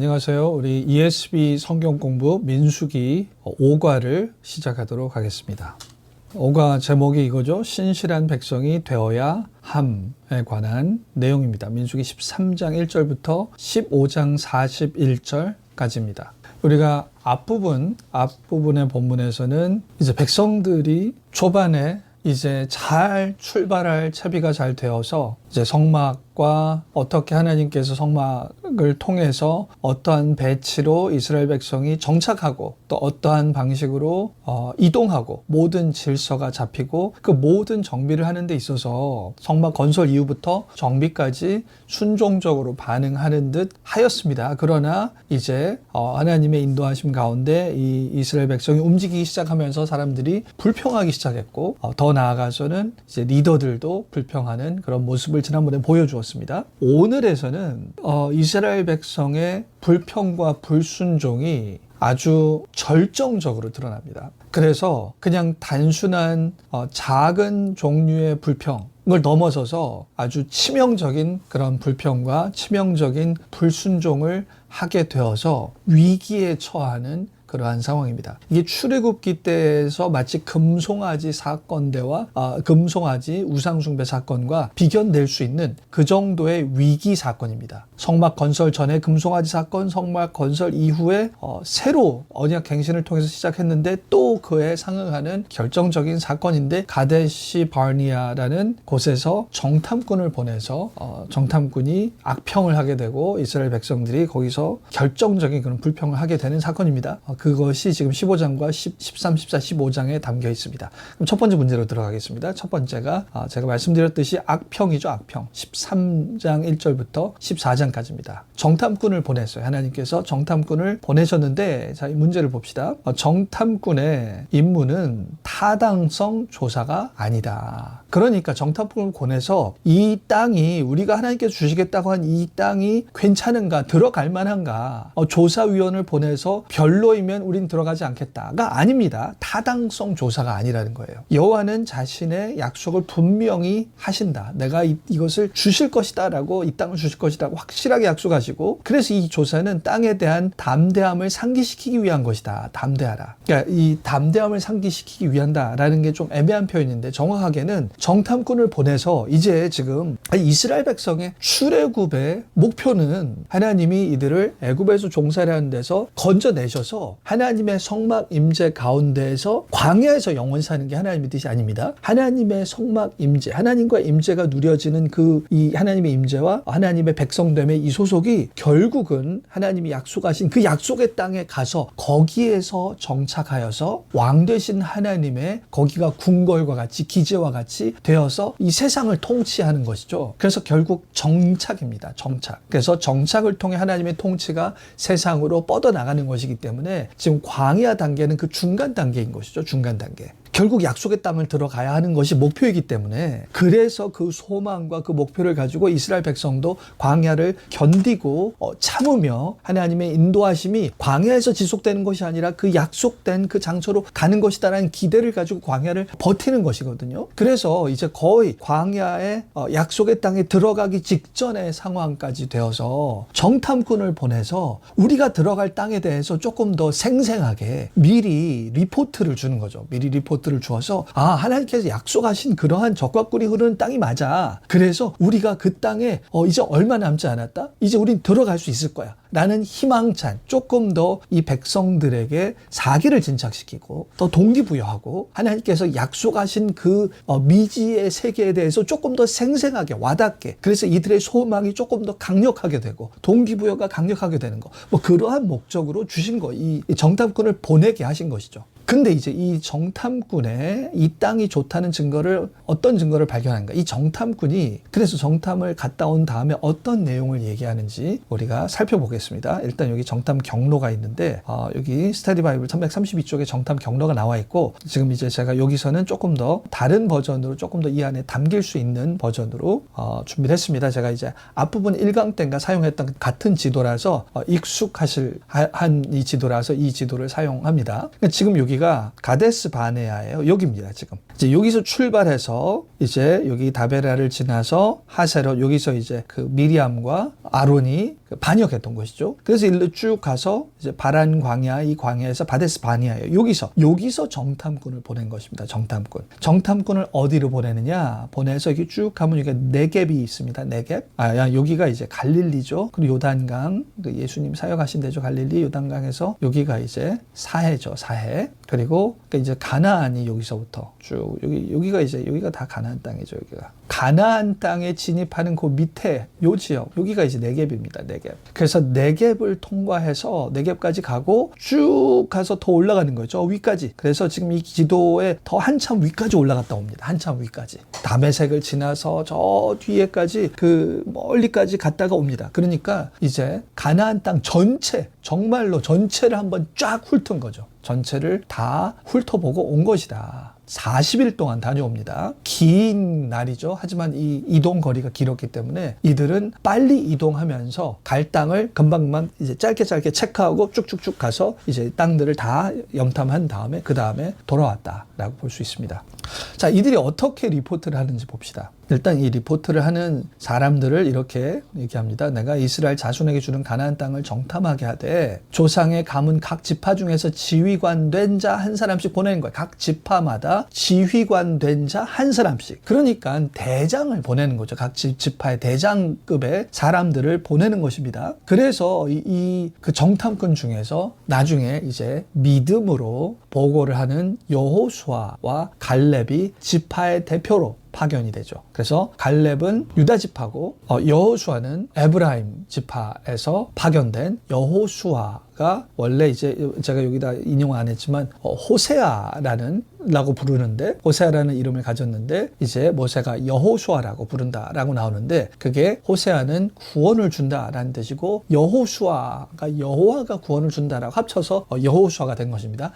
안녕하세요. 우리 ESV 성경 공부 민수기 5과를 시작하도록 하겠습니다. 5과 제목이 이거죠. 신실한 백성이 되어야 함에 관한 내용입니다. 민수기 13장 1절부터 15장 41절까지입니다. 우리가 앞부분의 본문에서는 이제 백성들이 초반에 이제 잘 출발할 채비가 잘 되어서 이제 성막과 어떻게 하나님께서 성막을 통해서 어떠한 배치로 이스라엘 백성이 정착하고 또 어떠한 방식으로 이동하고 모든 질서가 잡히고 그 모든 정비를 하는 데 있어서 성막 건설 이후부터 정비까지 순종적으로 반응하는 듯 하였습니다. 그러나 이제 하나님의 인도하심 가운데 이 이스라엘 백성이 움직이기 시작하면서 사람들이 불평하기 시작했고 더 나아가서는 이제 리더들도 불평하는 그런 모습을 지난번에 보여주었습니다. 오늘에서는 이스라엘 백성의 불평과 불순종이 아주 절정적으로 드러납니다. 그래서 그냥 단순한 작은 종류의 불평을 넘어서서 아주 치명적인 그런 불평과 치명적인 불순종을 하게 되어서 위기에 처하는 그러한 상황입니다. 이게 출애굽기 때에서 마치 금송아지 사건대와 금송아지 우상숭배 사건과 비견될 수 있는 그 정도의 위기 사건입니다. 성막 건설 전에 금송아지 사건, 성막 건설 이후에 새로 언약 갱신을 통해서 시작했는데 또 그에 상응하는 결정적인 사건인데 가데시 바르니아라는 곳에서 정탐꾼을 보내서 정탐꾼이 악평을 하게 되고 이스라엘 백성들이 거기서 결정적인 그런 불평을 하게 되는 사건입니다. 그것이 지금 15장과 13, 14, 15장에 담겨 있습니다. 그럼 첫 번째 문제로 들어가겠습니다. 첫 번째가 제가 말씀드렸듯이 악평이죠. 악평. 13장 1절부터 14장까지입니다. 정탐꾼을 보냈어요. 하나님께서 정탐꾼을 보내셨는데 자, 이 문제를 봅시다. 정탐꾼의 임무는 타당성 조사가 아니다. 그러니까 정탐꾼을 보내서 이 땅이 우리가 하나님께서 주시겠다고 한 이 땅이 괜찮은가, 들어갈 만한가, 조사위원을 보내서 별로이면 우린 들어가지 않겠다가 아닙니다. 타당성 조사가 아니라는 거예요. 여호와는 자신의 약속을 분명히 하신다. 내가 이것을 주실 것이다 라고, 이 땅을 주실 것이라고 확실하게 약속하시고, 그래서 이 조사는 땅에 대한 담대함을 상기시키기 위한 것이다. 담대하라. 그러니까 이 담대함을 상기시키기 위한다라는 게 좀 애매한 표현인데 정확하게는 정탐꾼을 보내서 이제 지금 이스라엘 백성의 출애굽의 목표는 하나님이 이들을 애굽에서 종살이 하는 데서 건져내셔서 하나님의 성막 임재 가운데에서 광야에서 영원히 사는 게 하나님의 뜻이 아닙니다. 하나님의 성막 임재, 하나님과 임재가 누려지는 이 하나님의 임재와 하나님의 백성됨의 이 소속이 결국은 하나님이 약속하신 그 약속의 땅에 가서 거기에서 정착하여서 왕 되신 하나님의 거기가 궁궐과 같이 기제와 같이 되어서 이 세상을 통치하는 것이죠. 그래서 결국 정착입니다. 정착. 그래서 정착을 통해 하나님의 통치가 세상으로 뻗어나가는 것이기 때문에 지금 광야 단계는 그 중간 단계인 것이죠. 중간 단계. 결국 약속의 땅을 들어가야 하는 것이 목표이기 때문에 그래서 그 소망과 그 목표를 가지고 이스라엘 백성도 광야를 견디고 참으며 하나님의 인도하심이 광야에서 지속되는 것이 아니라 그 약속된 그 장소로 가는 것이다라는 기대를 가지고 광야를 버티는 것이거든요. 그래서 이제 거의 광야의 약속의 땅에 들어가기 직전의 상황까지 되어서 정탐꾼을 보내서 우리가 들어갈 땅에 대해서 조금 더 생생하게 미리 리포트를 주는 거죠. 미리 리포트를 주어서 하나님께서 약속하신 그러한 적과 꿀이 흐르는 땅이 맞아. 그래서 우리가 그 땅에 이제 얼마 남지 않았다? 이제 우린 들어갈 수 있을 거야. 라는 희망찬 조금 더 이 백성들에게 사기를 진착시키고 더 동기부여하고 하나님께서 약속하신 그 미지의 세계에 대해서 조금 더 생생하게 와닿게, 그래서 이들의 소망이 조금 더 강력하게 되고 동기부여가 강력하게 되는 거, 그러한 목적으로 주신 거, 이 정탐꾼을 보내게 하신 것이죠. 근데 이제 이 정탐꾼의 이 땅이 좋다는 증거를, 어떤 증거를 발견한가? 이 정탐꾼이 그래서 정탐을 갔다 온 다음에 어떤 내용을 얘기하는지 우리가 살펴보겠습니다. 일단 여기 정탐 경로가 있는데 여기 스터디 바이블 332쪽에 정탐 경로가 나와 있고, 지금 이제 제가 여기서는 조금 더 다른 버전으로 조금 더 이 안에 담길 수 있는 버전으로 준비를 했습니다. 제가 이제 앞부분 1강 때인가 사용했던 같은 지도라서 익숙하실 한 이 지도라서 이 지도를 사용합니다. 그러니까 지금 여기가 가데스 바네아예요. 여기입니다. 지금 이제 여기서 출발해서 이제 여기 다베라를 지나서 하세롯, 여기서 이제 그 미리암과 아론이 반역했던 곳이죠. 그래서 일로 쭉 가서 이제 바란 광야, 이 광야에서 바데스 바니아예요. 여기서 정탐꾼을 보낸 것입니다. 정탐꾼을 어디로 보내느냐? 보내서 이렇게 쭉 가면 여기 네겝이 있습니다. 네겝. 여기가 이제 갈릴리죠. 그리고 요단강, 예수님 사역하신 데죠. 갈릴리 요단강에서 여기가 이제 사해죠. 사해. 그리고 이제 가나안이 여기서부터 쭉 여기가 다 가나안 땅이죠. 여기가 가나안 땅에 진입하는 그 밑에 요 지역, 여기가 이제 네겝입니다. 네겝. 그래서 네겝을 통과해서 네겝까지 가고 쭉 가서 더 올라가는 거죠. 위까지. 그래서 지금 이 기도에 더 한참 위까지 올라갔다 옵니다. 한참 위까지. 다메섹을 지나서 저 뒤에까지 그 멀리까지 갔다가 옵니다. 그러니까 이제 가나안 땅 전체, 정말로 전체를 한번 쫙 훑은 거죠. 전체를 다 훑어보고 온 것이다. 40일 동안 다녀옵니다. 긴 날이죠. 하지만 이 이동 거리가 길었기 때문에 이들은 빨리 이동하면서 갈 땅을 금방금방 이제 짧게 체크하고 쭉쭉쭉 가서 이제 땅들을 다 염탐한 다음에 그 다음에 돌아왔다라고 볼 수 있습니다. 자, 이들이 어떻게 리포트를 하는지 봅시다. 일단 이 리포트를 하는 사람들을 이렇게 얘기합니다. 내가 이스라엘 자손에게 주는 가나안 땅을 정탐하게 하되 조상의 가문 각 지파 중에서 지휘관 된 자 한 사람씩 보내는 거예요. 각 지파마다 지휘관 된 자 한 사람씩. 그러니까 대장을 보내는 거죠. 각 지파의 대장급의 사람들을 보내는 것입니다. 그래서 그 정탐꾼 중에서 나중에 이제 믿음으로 보고를 하는 여호수아와 갈렙이 지파의 대표로 파견이 되죠. 그래서 갈렙은 유다 지파고 여호수아는 에브라임 지파에서 파견된 여호수아가 원래 이제 제가 여기다 인용 안 했지만 호세아라고 부르는데 호세아라는 이름을 가졌는데 이제 모세가 여호수아라고 부른다라고 나오는데 그게 호세아는 구원을 준다라는 뜻이고 여호수아가 여호와가 구원을 준다라고 합쳐서 여호수아가 된 것입니다.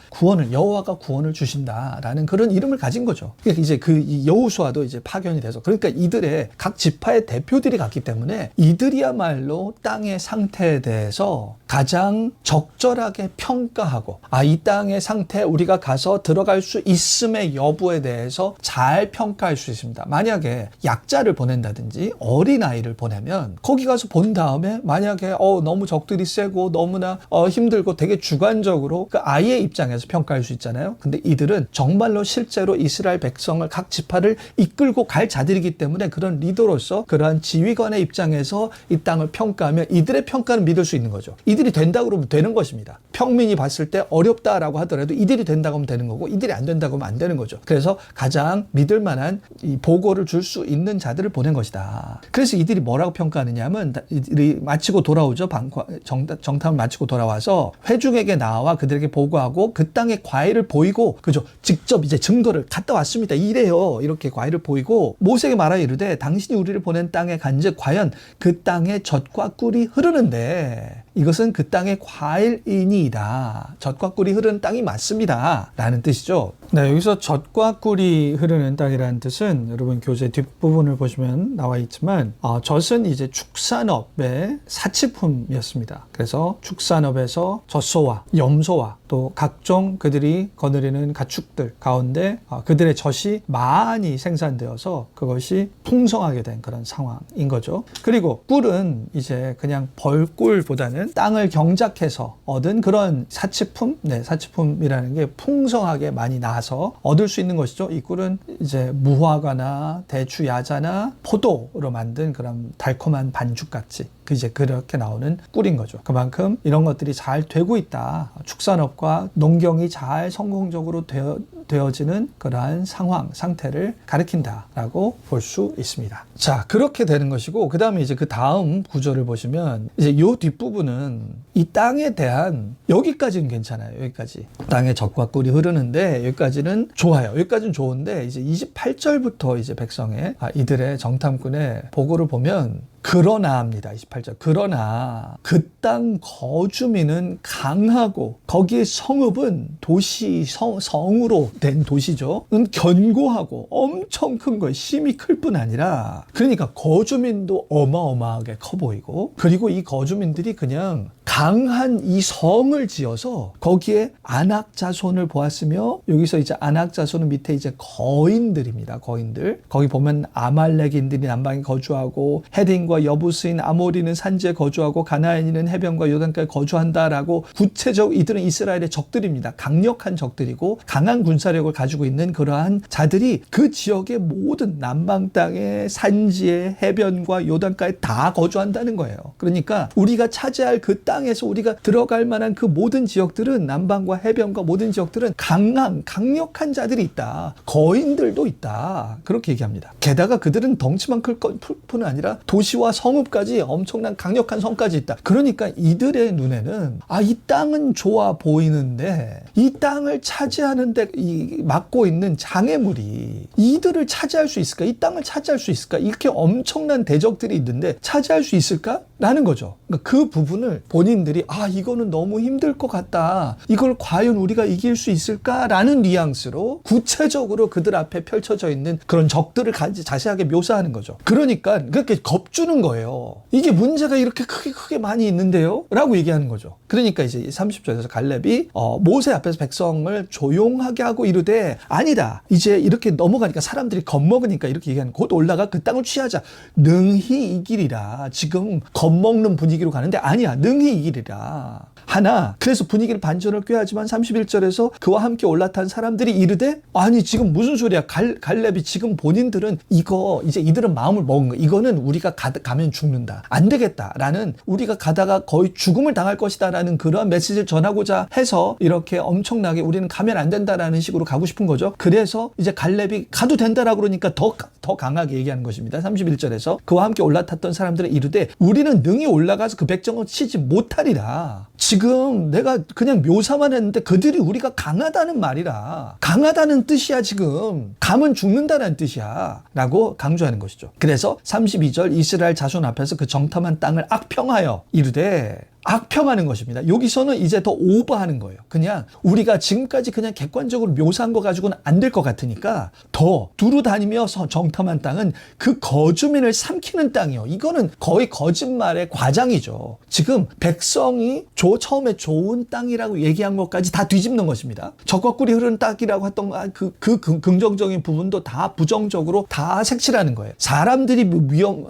여호와가 구원을 주신다라는 그런 이름을 가진 거죠. 그러니까 이제 그 여호수아도 이제 파견이 돼서 그러니까 이들의 각 지파의 대표들이 갔기 때문에 이들이야말로 땅의 상태에 대해서 가장 적절하게 평가하고 이 땅의 상태 우리가 가서 들어갈 수 있음의 여부에 대해서 잘 평가할 수 있습니다. 만약에 약자를 보낸다든지 어린아이를 보내면 거기 가서 본 다음에 만약에 너무 적들이 세고 너무나 힘들고 되게 주관적으로 그 아이의 입장에서 평가할 수 있잖아요. 근데 이들은 정말로 실제로 이스라엘 백성을 각 지파를 이끌고 갈 자들이기 때문에 그런 리더로서 그러한 지휘관의 입장에서 이 땅을 평가하면 이들의 평가는 믿을 수 있는 거죠. 이들이 된다고 그러면 되는 것입니다. 평민이 봤을 때 어렵다라고 하더라도 이들이 된다고 하면 되는 거고 이들이 안 된다고 하면 안 되는 거죠. 그래서 가장 믿을 만한 이 보고를 줄 수 있는 자들을 보낸 것이다. 그래서 이들이 뭐라고 평가하느냐 하면 이들이 마치고 돌아오죠. 정탐을 마치고 돌아와서 회중에게 나와 그들에게 보고하고 그 땅의 과일을 보이고 그죠. 직접 이제 증거를 갔다 왔습니다. 이래요. 이렇게 과일을 보이고 모세에게 말하여 이르되 당신이 우리를 보낸 땅에 간즉 과연 그 땅에 젖과 꿀이 흐르는데 이것은 그 땅의 과일이니이다. 젖과 꿀이 흐르는 땅이 맞습니다. 라는 뜻이죠. 네, 여기서 젖과 꿀이 흐르는 땅이라는 뜻은 여러분 교재 뒷부분을 보시면 나와 있지만 젖은 이제 축산업의 사치품이었습니다. 그래서 축산업에서 젖소와 염소와 또 각종 그들이 거느리는 가축들 가운데 그들의 젖이 많이 생산되어서 그것이 풍성하게 된 그런 상황인 거죠. 그리고 꿀은 이제 그냥 벌꿀보다는 땅을 경작해서 얻은 그런 사치품, 사치품이라는 게 풍성하게 많이 나서 얻을 수 있는 것이죠. 이 꿀은 이제 무화과나 대추, 야자나 포도로 만든 그런 달콤한 반죽같이 이제 그렇게 나오는 꿀인 거죠. 그만큼 이런 것들이 잘 되고 있다. 축산업과 농경이 잘 성공적으로 되어지는 그러한 상태를 가리킨다라고 볼 수 있습니다. 자, 그렇게 되는 것이고 그 다음에 이제 그 다음 구절을 보시면 이제 요 뒷부분은 이 땅에 대한 여기까지는 괜찮아요. 여기까지 땅에 젖과 꿀이 흐르는데 여기까지는 좋아요. 여기까지는 좋은데 이제 28절부터 이제 백성의 이들의 정탐꾼의 보고를 보면 그러나입니다. 28절. 그러나 그 땅 거주민은 강하고 거기에 성읍은 성으로 된 도시죠. 견고하고 엄청 큰 거예요. 힘이 클 뿐 아니라 그러니까 거주민도 어마어마하게 커 보이고 그리고 이 거주민들이 그냥 강한 이 성을 지어서 거기에 아낙 자손을 보았으며, 여기서 이제 아낙 자손은 밑에 이제 거인들입니다. 거인들. 거기 보면 아말렉인들이 남방에 거주하고, 헤딘과 여부스인 아모리는 산지에 거주하고, 가나안인은 해변과 요단가에 거주한다라고, 구체적 이들은 이스라엘의 적들입니다. 강력한 적들이고 강한 군사력을 가지고 있는 그러한 자들이 그 지역의 모든 남방 땅의 산지에 해변과 요단가에 다 거주한다는 거예요. 그러니까 우리가 차지할 그 땅에서 우리가 들어갈 만한 그 모든 지역들은, 남방과 해변과 모든 지역들은 강력한 자들이 있다. 거인들도 있다. 그렇게 얘기합니다. 게다가 그들은 덩치만 클 뿐 아니라 도시와 성읍까지, 엄청난 강력한 성까지 있다. 그러니까 이들의 눈에는 이 땅은 좋아 보이는데 이 땅을 차지하는데 맡고 있는 장애물이 이들을 차지할 수 있을까? 이 땅을 차지할 수 있을까? 이렇게 엄청난 대적들이 있는데 차지할 수 있을까? 라는 거죠. 그러니까 그 부분을 본인들이 이거는 너무 힘들 것 같다. 이걸 과연 우리가 이길 수 있을까라는 뉘앙스로 구체적으로 그들 앞에 펼쳐져 있는 그런 적들을 자세하게 묘사하는 거죠. 그러니까 그렇게 겁주는 거예요. 이게 문제가 이렇게 크게 많이 있는데요? 라고 얘기하는 거죠. 그러니까 이제 30절에서 갈렙이 모세 앞에서 백성을 조용하게 하고 이르되, 아니다. 이제 이렇게 넘어가니까 사람들이 겁먹으니까 이렇게 얘기하는, 곧 올라가 그 땅을 취하자. 능히 이기리라. 지금 겁먹는 분위기로 가는데 아니야. 능히 이기리라. 하나, 그래서 분위기를 반전을 꾀하지만 31절에서 그와 함께 올라탄 사람들이 이르되, 아니 지금 무슨 소리야. 갈렙이 지금 본인들은 이제 이들은 마음을 먹은 거, 이거는 우리가 가면 죽는다, 안 되겠다라는, 우리가 가다가 거의 죽음을 당할 것이다 라는 그런 메시지를 전하고자 해서 이렇게 엄청나게 우리는 가면 안 된다라는 식으로 가고 싶은 거죠. 그래서 이제 갈렙이 가도 된다라고 그러니까 더 강하게 얘기하는 것입니다. 31절에서 그와 함께 올라탔던 사람들은 이르되, 우리는 능히 올라가서 그 백성을 치지 못하리라. 지금 내가 그냥 묘사만 했는데 그들이 우리가 강하다는 말이라. 강하다는 뜻이야. 지금 가면 죽는다는 뜻이야 라고 강조하는 것이죠. 그래서 32절, 이스라엘 자손 앞에서 그 정탐한 땅을 악평하여 이르되, 악평하는 것입니다. 여기서는 이제 더 오버하는 거예요. 그냥 우리가 지금까지 그냥 객관적으로 묘사한 거 가지고는 안 될 것 같으니까 더 두루 다니면서 정탐한 땅은 그 거주민을 삼키는 땅이요. 이거는 거의 거짓말의 과장이죠. 지금 백성이 처음에 좋은 땅이라고 얘기한 것까지 다 뒤집는 것입니다. 적과 꿀이 흐르는 땅이라고 했던 그 긍정적인 부분도 다 부정적으로 다 색칠하는 거예요. 사람들이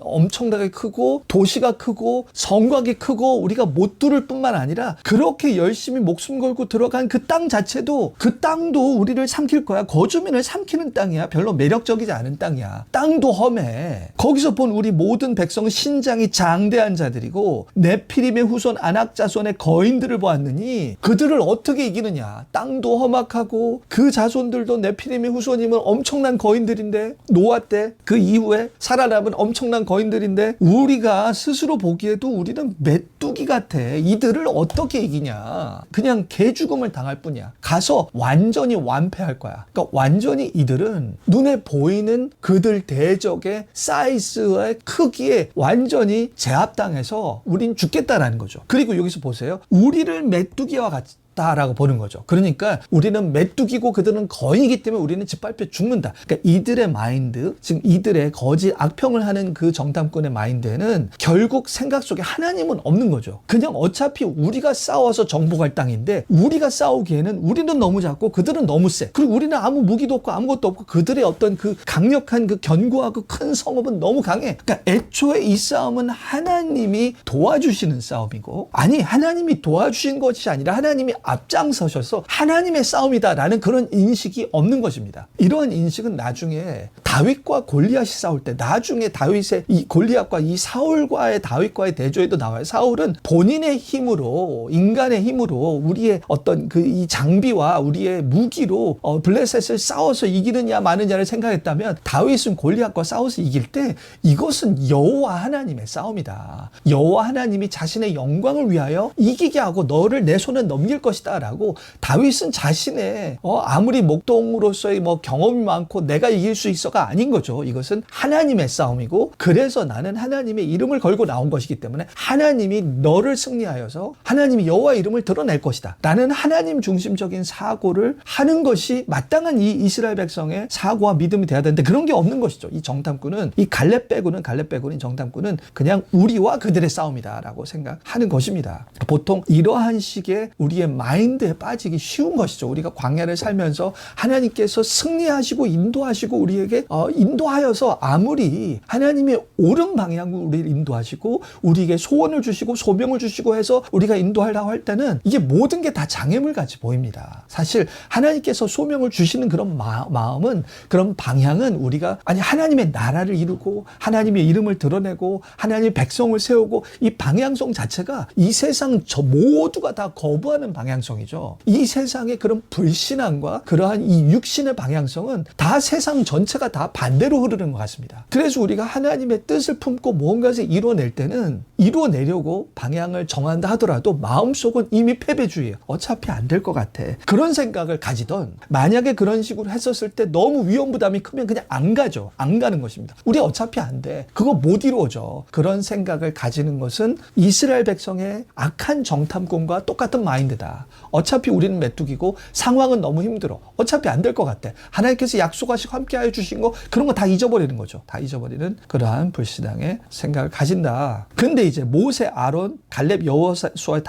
엄청나게 크고 도시가 크고 성곽이 크고 우리가 못 뚫을 뿐만 아니라 그렇게 열심히 목숨 걸고 들어간 그 땅 자체도, 그 땅도 우리를 삼킬 거야. 거주민을 삼키는 땅이야. 별로 매력적이지 않은 땅이야. 땅도 험해. 거기서 본 우리 모든 백성은 신장이 장대한 자들이고 네피림의 후손 아낙 자손의 거인들을 보았느니 그들을 어떻게 이기느냐. 땅도 험악하고 그 자손들도 네피림의 후손이면 엄청난 거인들인데, 노아 때 그 이후에 살아남은 엄청난 거인들인데, 우리가 스스로 보기에도 우리는 메뚜기 같아. 이들을 어떻게 이기냐. 그냥 개죽음을 당할 뿐이야. 가서 완전히 완패할 거야. 그러니까 완전히 이들은 눈에 보이는 그들 대적의 사이즈의 크기에 완전히 제압당해서 우린 죽겠다라는 거죠. 그리고 여기서 보세요. 우리를 메뚜기와 같이 라고 보는 거죠. 그러니까 우리는 메뚜기고 그들은 거인이기 때문에 우리는 짓밟혀 죽는다. 그러니까 이들의 마인드, 지금 이들의 거짓 악평을 하는 그 정탐꾼의 마인드에는 결국 생각 속에 하나님은 없는 거죠. 그냥 어차피 우리가 싸워서 정복할 땅인데, 우리가 싸우기에는 우리는 너무 작고 그들은 너무 세. 그리고 우리는 아무 무기도 없고 아무것도 없고 그들의 어떤 그 강력한 그 견고하고 큰 성읍은 너무 강해. 그러니까 애초에 이 싸움은 하나님이 도와주시는 싸움이고, 아니 하나님이 도와주신 것이 아니라 하나님이 앞장서셔서 하나님의 싸움이다라는 그런 인식이 없는 것입니다. 이러한 인식은 나중에 다윗과 골리앗이 싸울 때, 나중에 다윗의 이 골리앗과 이 사울과의 다윗과의 대조에도 나와요. 사울은 본인의 힘으로, 인간의 힘으로 우리의 어떤 그 이 장비와 우리의 무기로 블레셋을 싸워서 이기느냐 마느냐를 생각했다면, 다윗은 골리앗과 싸워서 이길 때 이것은 여호와 하나님의 싸움이다. 여호와 하나님이 자신의 영광을 위하여 이기게 하고 너를 내 손에 넘길 것이다 것이다 라고 다윗은 자신의 아무리 목동으로서의 경험이 많고 내가 이길 수 있어가 아닌 거죠. 이것은 하나님의 싸움이고, 그래서 나는 하나님의 이름을 걸고 나온 것이기 때문에 하나님이 너를 승리하여서 하나님이 여호와의 이름을 드러낼 것이다 라는 하나님 중심적인 사고를 하는 것이 마땅한 이 이스라엘 백성의 사고와 믿음이 돼야 되는데, 그런 게 없는 것이죠. 이 정탐꾼은, 이 갈렙 빼고는 정탐꾼은 그냥 우리와 그들의 싸움이다라고 생각하는 것입니다. 보통 이러한 식의 우리의 마인드에 빠지기 쉬운 것이죠. 우리가 광야를 살면서 하나님께서 승리하시고 인도하시고 우리에게 인도하여서 아무리 하나님의 옳은 방향으로 우리를 인도하시고 우리에게 소원을 주시고 소명을 주시고 해서 우리가 인도하려고 할 때는 이게 모든 게 다 장애물 같이 보입니다. 사실 하나님께서 소명을 주시는 그런 마음은, 그런 방향은 우리가 하나님의 나라를 이루고 하나님의 이름을 드러내고 하나님의 백성을 세우고, 이 방향성 자체가 이 세상 모두가 다 거부하는 방향성이죠. 이 세상의 그런 불신앙과 그러한 이 육신의 방향성은 다 세상 전체가 다 반대로 흐르는 것 같습니다. 그래서 우리가 하나님의 뜻을 품고 무언가를 이루어낼 때는, 이루어내려고 방향을 정한다 하더라도 마음속은 이미 패배주의예요. 어차피 안 될 것 같아. 그런 생각을 가지던, 만약에 그런 식으로 했었을 때 너무 위험 부담이 크면 그냥 안 가죠. 안 가는 것입니다. 우리 어차피 안 돼. 그거 못 이루어져. 그런 생각을 가지는 것은 이스라엘 백성의 악한 정탐꾼과 똑같은 마인드다. 어차피 우리는 메뚜기고 상황은 너무 힘들어. 어차피 안 될 것 같아. 하나님께서 약속하시고 함께하여 주신 거, 그런 거 다 잊어버리는 거죠. 다 잊어버리는 그러한 불신앙의 생각을 가진다. 근데 이제 모세, 아론, 갈렙, 여호수아의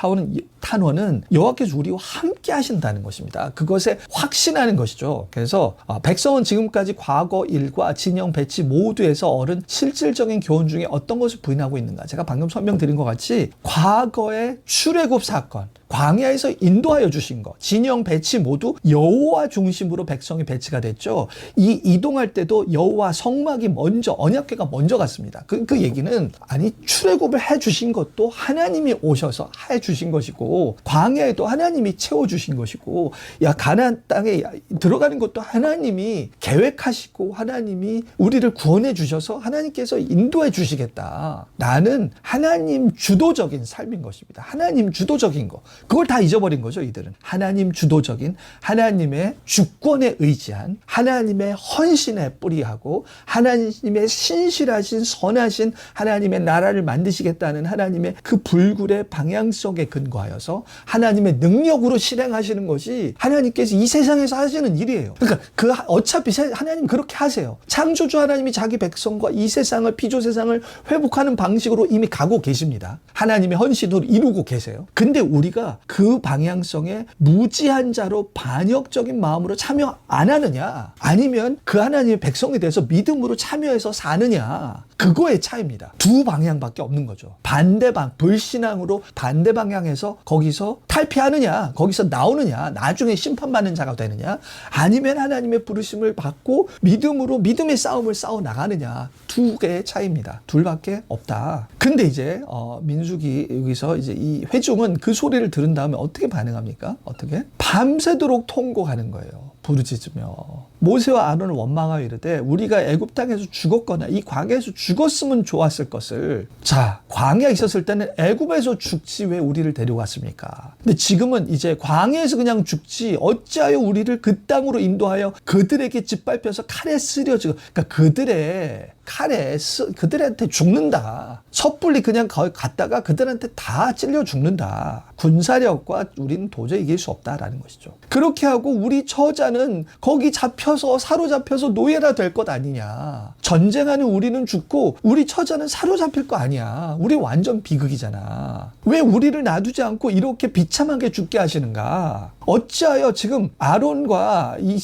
탄원은 여호와께서 우리와 함께 하신다는 것입니다. 그것에 확신하는 것이죠. 그래서 백성은 지금까지 과거 일과 진영, 배치 모두에서 얻은 실질적인 교훈 중에 어떤 것을 부인하고 있는가? 제가 방금 설명드린 것 같이 과거의 출애굽 사건, 광야에서 인도하여 주신 것, 진영, 배치 모두 여호와 중심으로 백성이 배치가 됐죠. 이 이동할 때도 여호와 성막이 먼저, 언약궤가 먼저 갔습니다. 그 얘기는, 출애굽을 해 주신 것도 하나님이 오셔서 해 주신 것이고, 광야에도 하나님이 채워 주신 것이고, 가나안 땅에 들어가는 것도 하나님이 계획하시고 하나님이 우리를 구원해 주셔서 하나님께서 인도해 주시겠다. 나는 하나님 주도적인 삶인 것입니다. 하나님 주도적인 거. 그걸 다 잊어버린 거죠, 이들은. 하나님 주도적인, 하나님의 주권에 의지한, 하나님의 헌신에 뿌리하고 하나님의 신실하신, 선하신 하나님의 나라를 만드시겠다는 하나님의 그 불굴의 방향성에 근거하여서 하나님의 능력으로 실행하시는 것이 하나님께서 이 세상에서 하시는 일이에요. 그러니까 어차피 하나님 그렇게 하세요. 창조주 하나님이 자기 백성과 이 세상을, 피조 세상을 회복하는 방식으로 이미 가고 계십니다. 하나님의 헌신으로 이루고 계세요. 근데 우리가 그 방향성에 무지한 자로 반역적인 마음으로 참여 안 하느냐, 아니면 그 하나님의 백성에 대해서 믿음으로 참여해서 사느냐, 그거의 차이입니다. 두 방향밖에 없는 거죠. 불신앙으로 반대 방향에서 거기서 탈피하느냐, 거기서 나오느냐, 나중에 심판받는 자가 되느냐, 아니면 하나님의 부르심을 받고 믿음으로 믿음의 싸움을 싸워 나가느냐, 두 개의 차이입니다. 둘밖에 없다. 근데 이제 민수기 여기서 이제 이 회중은 그 소리를 들은 다음에 어떻게 반응합니까? 어떻게? 밤새도록 통곡하는 거예요. 부르짖으며 모세와 아론을 원망하여 이르되 우리가 애굽 땅에서 죽었거나 이 광야에서 죽었으면 좋았을 것을, 자, 광야에 있었을 때는 애굽에서 죽지 왜 우리를 데려갔습니까? 근데 지금은 이제 광야에서 그냥 죽지 어찌하여 우리를 그 땅으로 인도하여 그들에게 짓밟혀서 칼에 쓰려지고, 그러니까 그들한테 죽는다. 섣불리 그냥 거기 갔다가 그들한테 다 찔려 죽는다. 군사력과 우리는 도저히 이길 수 없다라는 것이죠. 그렇게 하고 우리 처자는 거기 사로잡혀서 노예라 될 것 아니냐. 전쟁하는 우리는 죽고 우리 처자는 사로잡힐 거 아니야. 우리 완전 비극이잖아. 왜 우리를 놔두지 않고 이렇게 비참하게 죽게 하시는가? 어찌하여 지금 아론과 이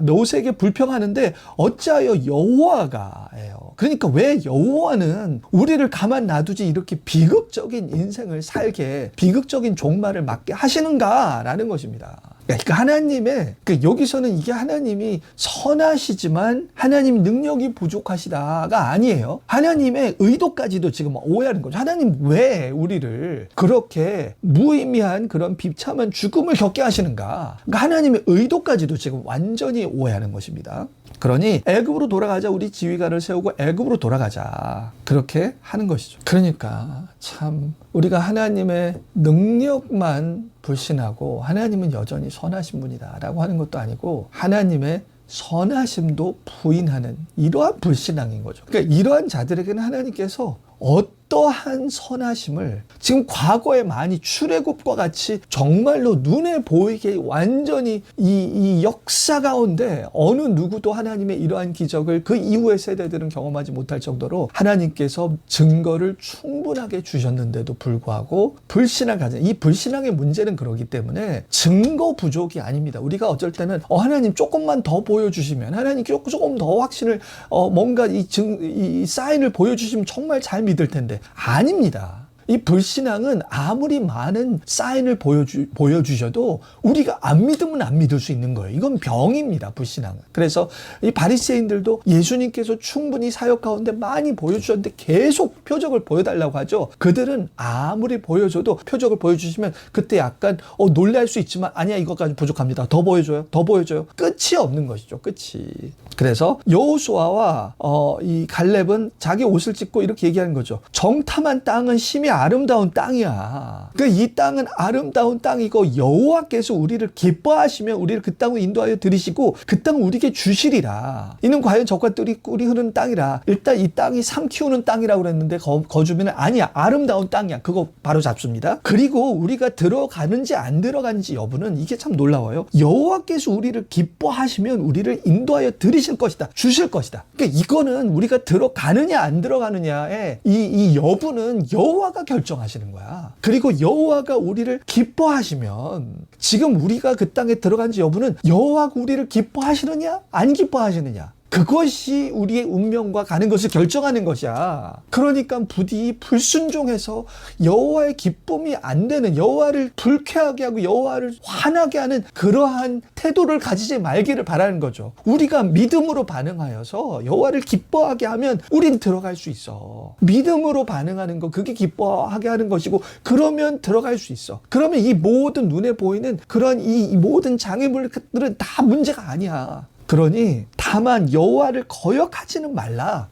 모세에게 불평하는데 어찌하여 여호와가 해요. 그러니까 왜 여호와는 우리를 가만 놔두지 이렇게 비극적인 인생을 살게, 비극적인 종말을 맞게 하시는가라는 것입니다. 그러니까 하나님의, 여기서는 이게 하나님이 선하시지만 하나님 능력이 부족하시다가 아니에요. 하나님의 의도까지도 지금 오해하는 거죠. 하나님 왜 우리를 그렇게 무의미한 그런 비참한 죽음을 겪게 하시는가? 그러니까 하나님의 의도까지도 지금 완전히 오해하는 것입니다. 그러니 애굽으로 돌아가자. 우리 지휘관을 세우고 애굽으로 돌아가자. 그렇게 하는 것이죠. 그러니까 참 우리가 하나님의 능력만 불신하고 하나님은 여전히 선하신 분이다 라고 하는 것도 아니고 하나님의 선하심도 부인하는 이러한 불신앙인 거죠. 그러니까 이러한 자들에게는 하나님께서 어떠한 선하심을 지금 과거에 많이 출애굽과 같이 정말로 눈에 보이게 완전히 이 역사 가운데 어느 누구도 하나님의 이러한 기적을 그 이후의 세대들은 경험하지 못할 정도로 하나님께서 증거를 충분하게 주셨는데도 불구하고 불신을 가진 이 불신앙의 문제는 그러기 때문에 증거 부족이 아닙니다. 우리가 어쩔 때는 하나님 조금만 더 보여주시면 하나님 조금 더 확신을 뭔가 이 사인을 보여주시면 정말 잘 믿을 텐데 아닙니다. 이 불신앙은 아무리 많은 사인을 보여주셔도 우리가 안 믿으면 안 믿을 수 있는 거예요. 이건 병입니다. 불신앙은. 그래서 이 바리새인들도 예수님께서 충분히 사역 가운데 많이 보여주셨는데 계속 표적을 보여달라고 하죠. 그들은 아무리 보여줘도 표적을 보여주시면 그때 약간 놀랄 수 있지만 아니야 이것까지 부족합니다. 더 보여줘요. 더 보여줘요. 끝이 없는 것이죠. 끝이. 그래서 여호수아와 이 갈렙은 자기 옷을 찢고 이렇게 얘기하는 거죠. 정탐한 땅은 심히 아름다운 땅이야. 이 땅은 아름다운 땅이고 여호와께서 우리를 기뻐하시면 우리를 그 땅으로 인도하여 들이시고 그 땅을 우리에게 주시리라. 이는 과연 젖과 꿀이 흐르는 땅이라. 일단 이 땅이 상 키우는 땅이라고 그랬는데 거주민은 아니야. 아름다운 땅이야. 그거 바로 잡습니다. 그리고 우리가 들어가는지 안 들어가는지 여부는 이게 참 놀라워요. 여호와께서 우리를 기뻐하시면 우리를 인도하여 들이실 것이다. 주실 것이다. 그러니까 이거는 우리가 들어가느냐 안 들어가느냐의 이 여부는 여호와가 결정하시는 거야. 그리고 여호와가 우리를 기뻐하시면 지금 우리가 그 땅에 들어간지 여부는 여호와가 우리를 기뻐하시느냐 안 기뻐하시느냐 그것이 우리의 운명과 가는 것을 결정하는 것이야. 그러니까 부디 불순종해서 여호와의 기쁨이 안 되는 여호와를 불쾌하게 하고 여호와를 화나게 하는 그러한 태도를 가지지 말기를 바라는 거죠. 우리가 믿음으로 반응하여서 여호와를 기뻐하게 하면 우린 들어갈 수 있어. 믿음으로 반응하는 거 그게 기뻐하게 하는 것이고 그러면 들어갈 수 있어. 그러면 이 모든 눈에 보이는 그런 이 모든 장애물들은 다 문제가 아니야. 그러니 다만 여호와를 거역하지는 말라.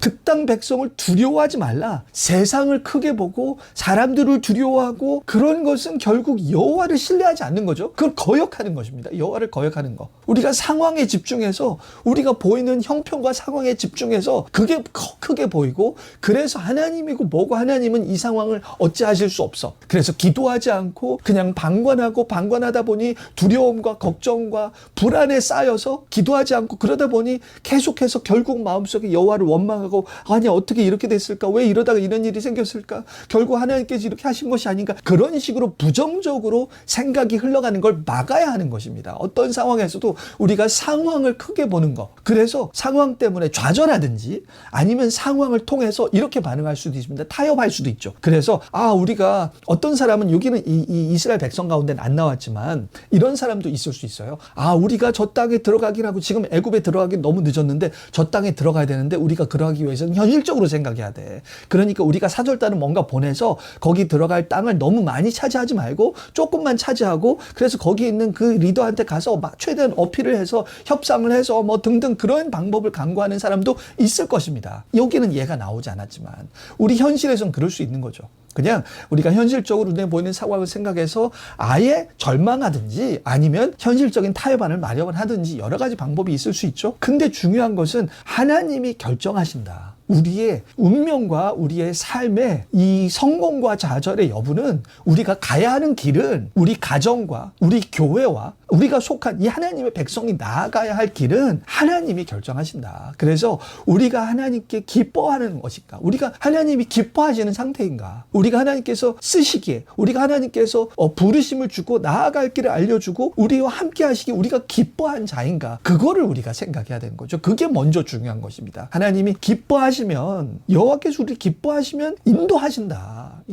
그 땅 백성을 두려워하지 말라. 세상을 크게 보고 사람들을 두려워하고 그런 것은 결국 여호와를 신뢰하지 않는 거죠. 그걸 거역하는 것입니다. 여호와를 거역하는 거. 우리가 상황에 집중해서 우리가 보이는 형편과 상황에 집중해서 그게 크게 보이고 그래서 하나님이고 뭐고 하나님은 이 상황을 어찌하실 수 없어. 그래서 기도하지 않고 그냥 방관하다 보니 두려움과 걱정과 불안에 쌓여서 기도하지 않고 그러다 보니 계속해서 결국 마음속에 여호와를 원망하고 아니 어떻게 이렇게 됐을까? 왜 이러다가 이런 일이 생겼을까? 결국 하나님께서 이렇게 하신 것이 아닌가? 그런 식으로 부정적으로 생각이 흘러가는 걸 막아야 하는 것입니다. 어떤 상황에서도 우리가 상황을 크게 보는 거. 그래서 상황 때문에 좌절하든지 아니면 상황을 통해서 이렇게 반응할 수도 있습니다. 타협할 수도 있죠. 그래서 우리가 어떤 사람은 여기는 이 이스라엘 백성 가운데는 안 나왔지만 이런 사람도 있을 수 있어요. 우리가 저 땅에 들어가긴 하고 지금 애굽에 들어가긴 너무 늦었는데 저 땅에 들어가야 되는데 우리가 그러기 위해서는 현실적으로 생각해야 돼. 그러니까 우리가 사절단을 뭔가 보내서 거기 들어갈 땅을 너무 많이 차지하지 말고 조금만 차지하고 그래서 거기 있는 그 리더한테 가서 막 최대한 어필을 해서 협상을 해서 뭐 등등 그런 방법을 강구하는 사람도 있을 것입니다. 여기는 얘가 나오지 않았지만 우리 현실에서는 그럴 수 있는 거죠. 그냥 우리가 현실적으로 눈에 보이는 상황을 생각해서 아예 절망하든지 아니면 현실적인 타협안을 마련을 하든지 여러 가지 방법이 있을 수 있죠. 근데 중요한 것은 하나님이 결정하신다. 우리의 운명과 우리의 삶의 이 성공과 좌절의 여부는 우리가 가야 하는 길은 우리 가정과 우리 교회와 우리가 속한 이 하나님의 백성이 나아가야 할 길은 하나님이 결정하신다. 그래서 우리가 하나님께 기뻐하는 것인가? 우리가 하나님이 기뻐하시는 상태인가? 우리가 하나님께서 쓰시기에 우리가 하나님께서 부르심을 주고 나아갈 길을 알려주고 우리와 함께 하시기에 우리가 기뻐한 자인가? 그거를 우리가 생각해야 되는 거죠. 그게 먼저 중요한 것입니다. 하나님이 기뻐하시면 여호와께서 우리를 기뻐하시면 인도하신다.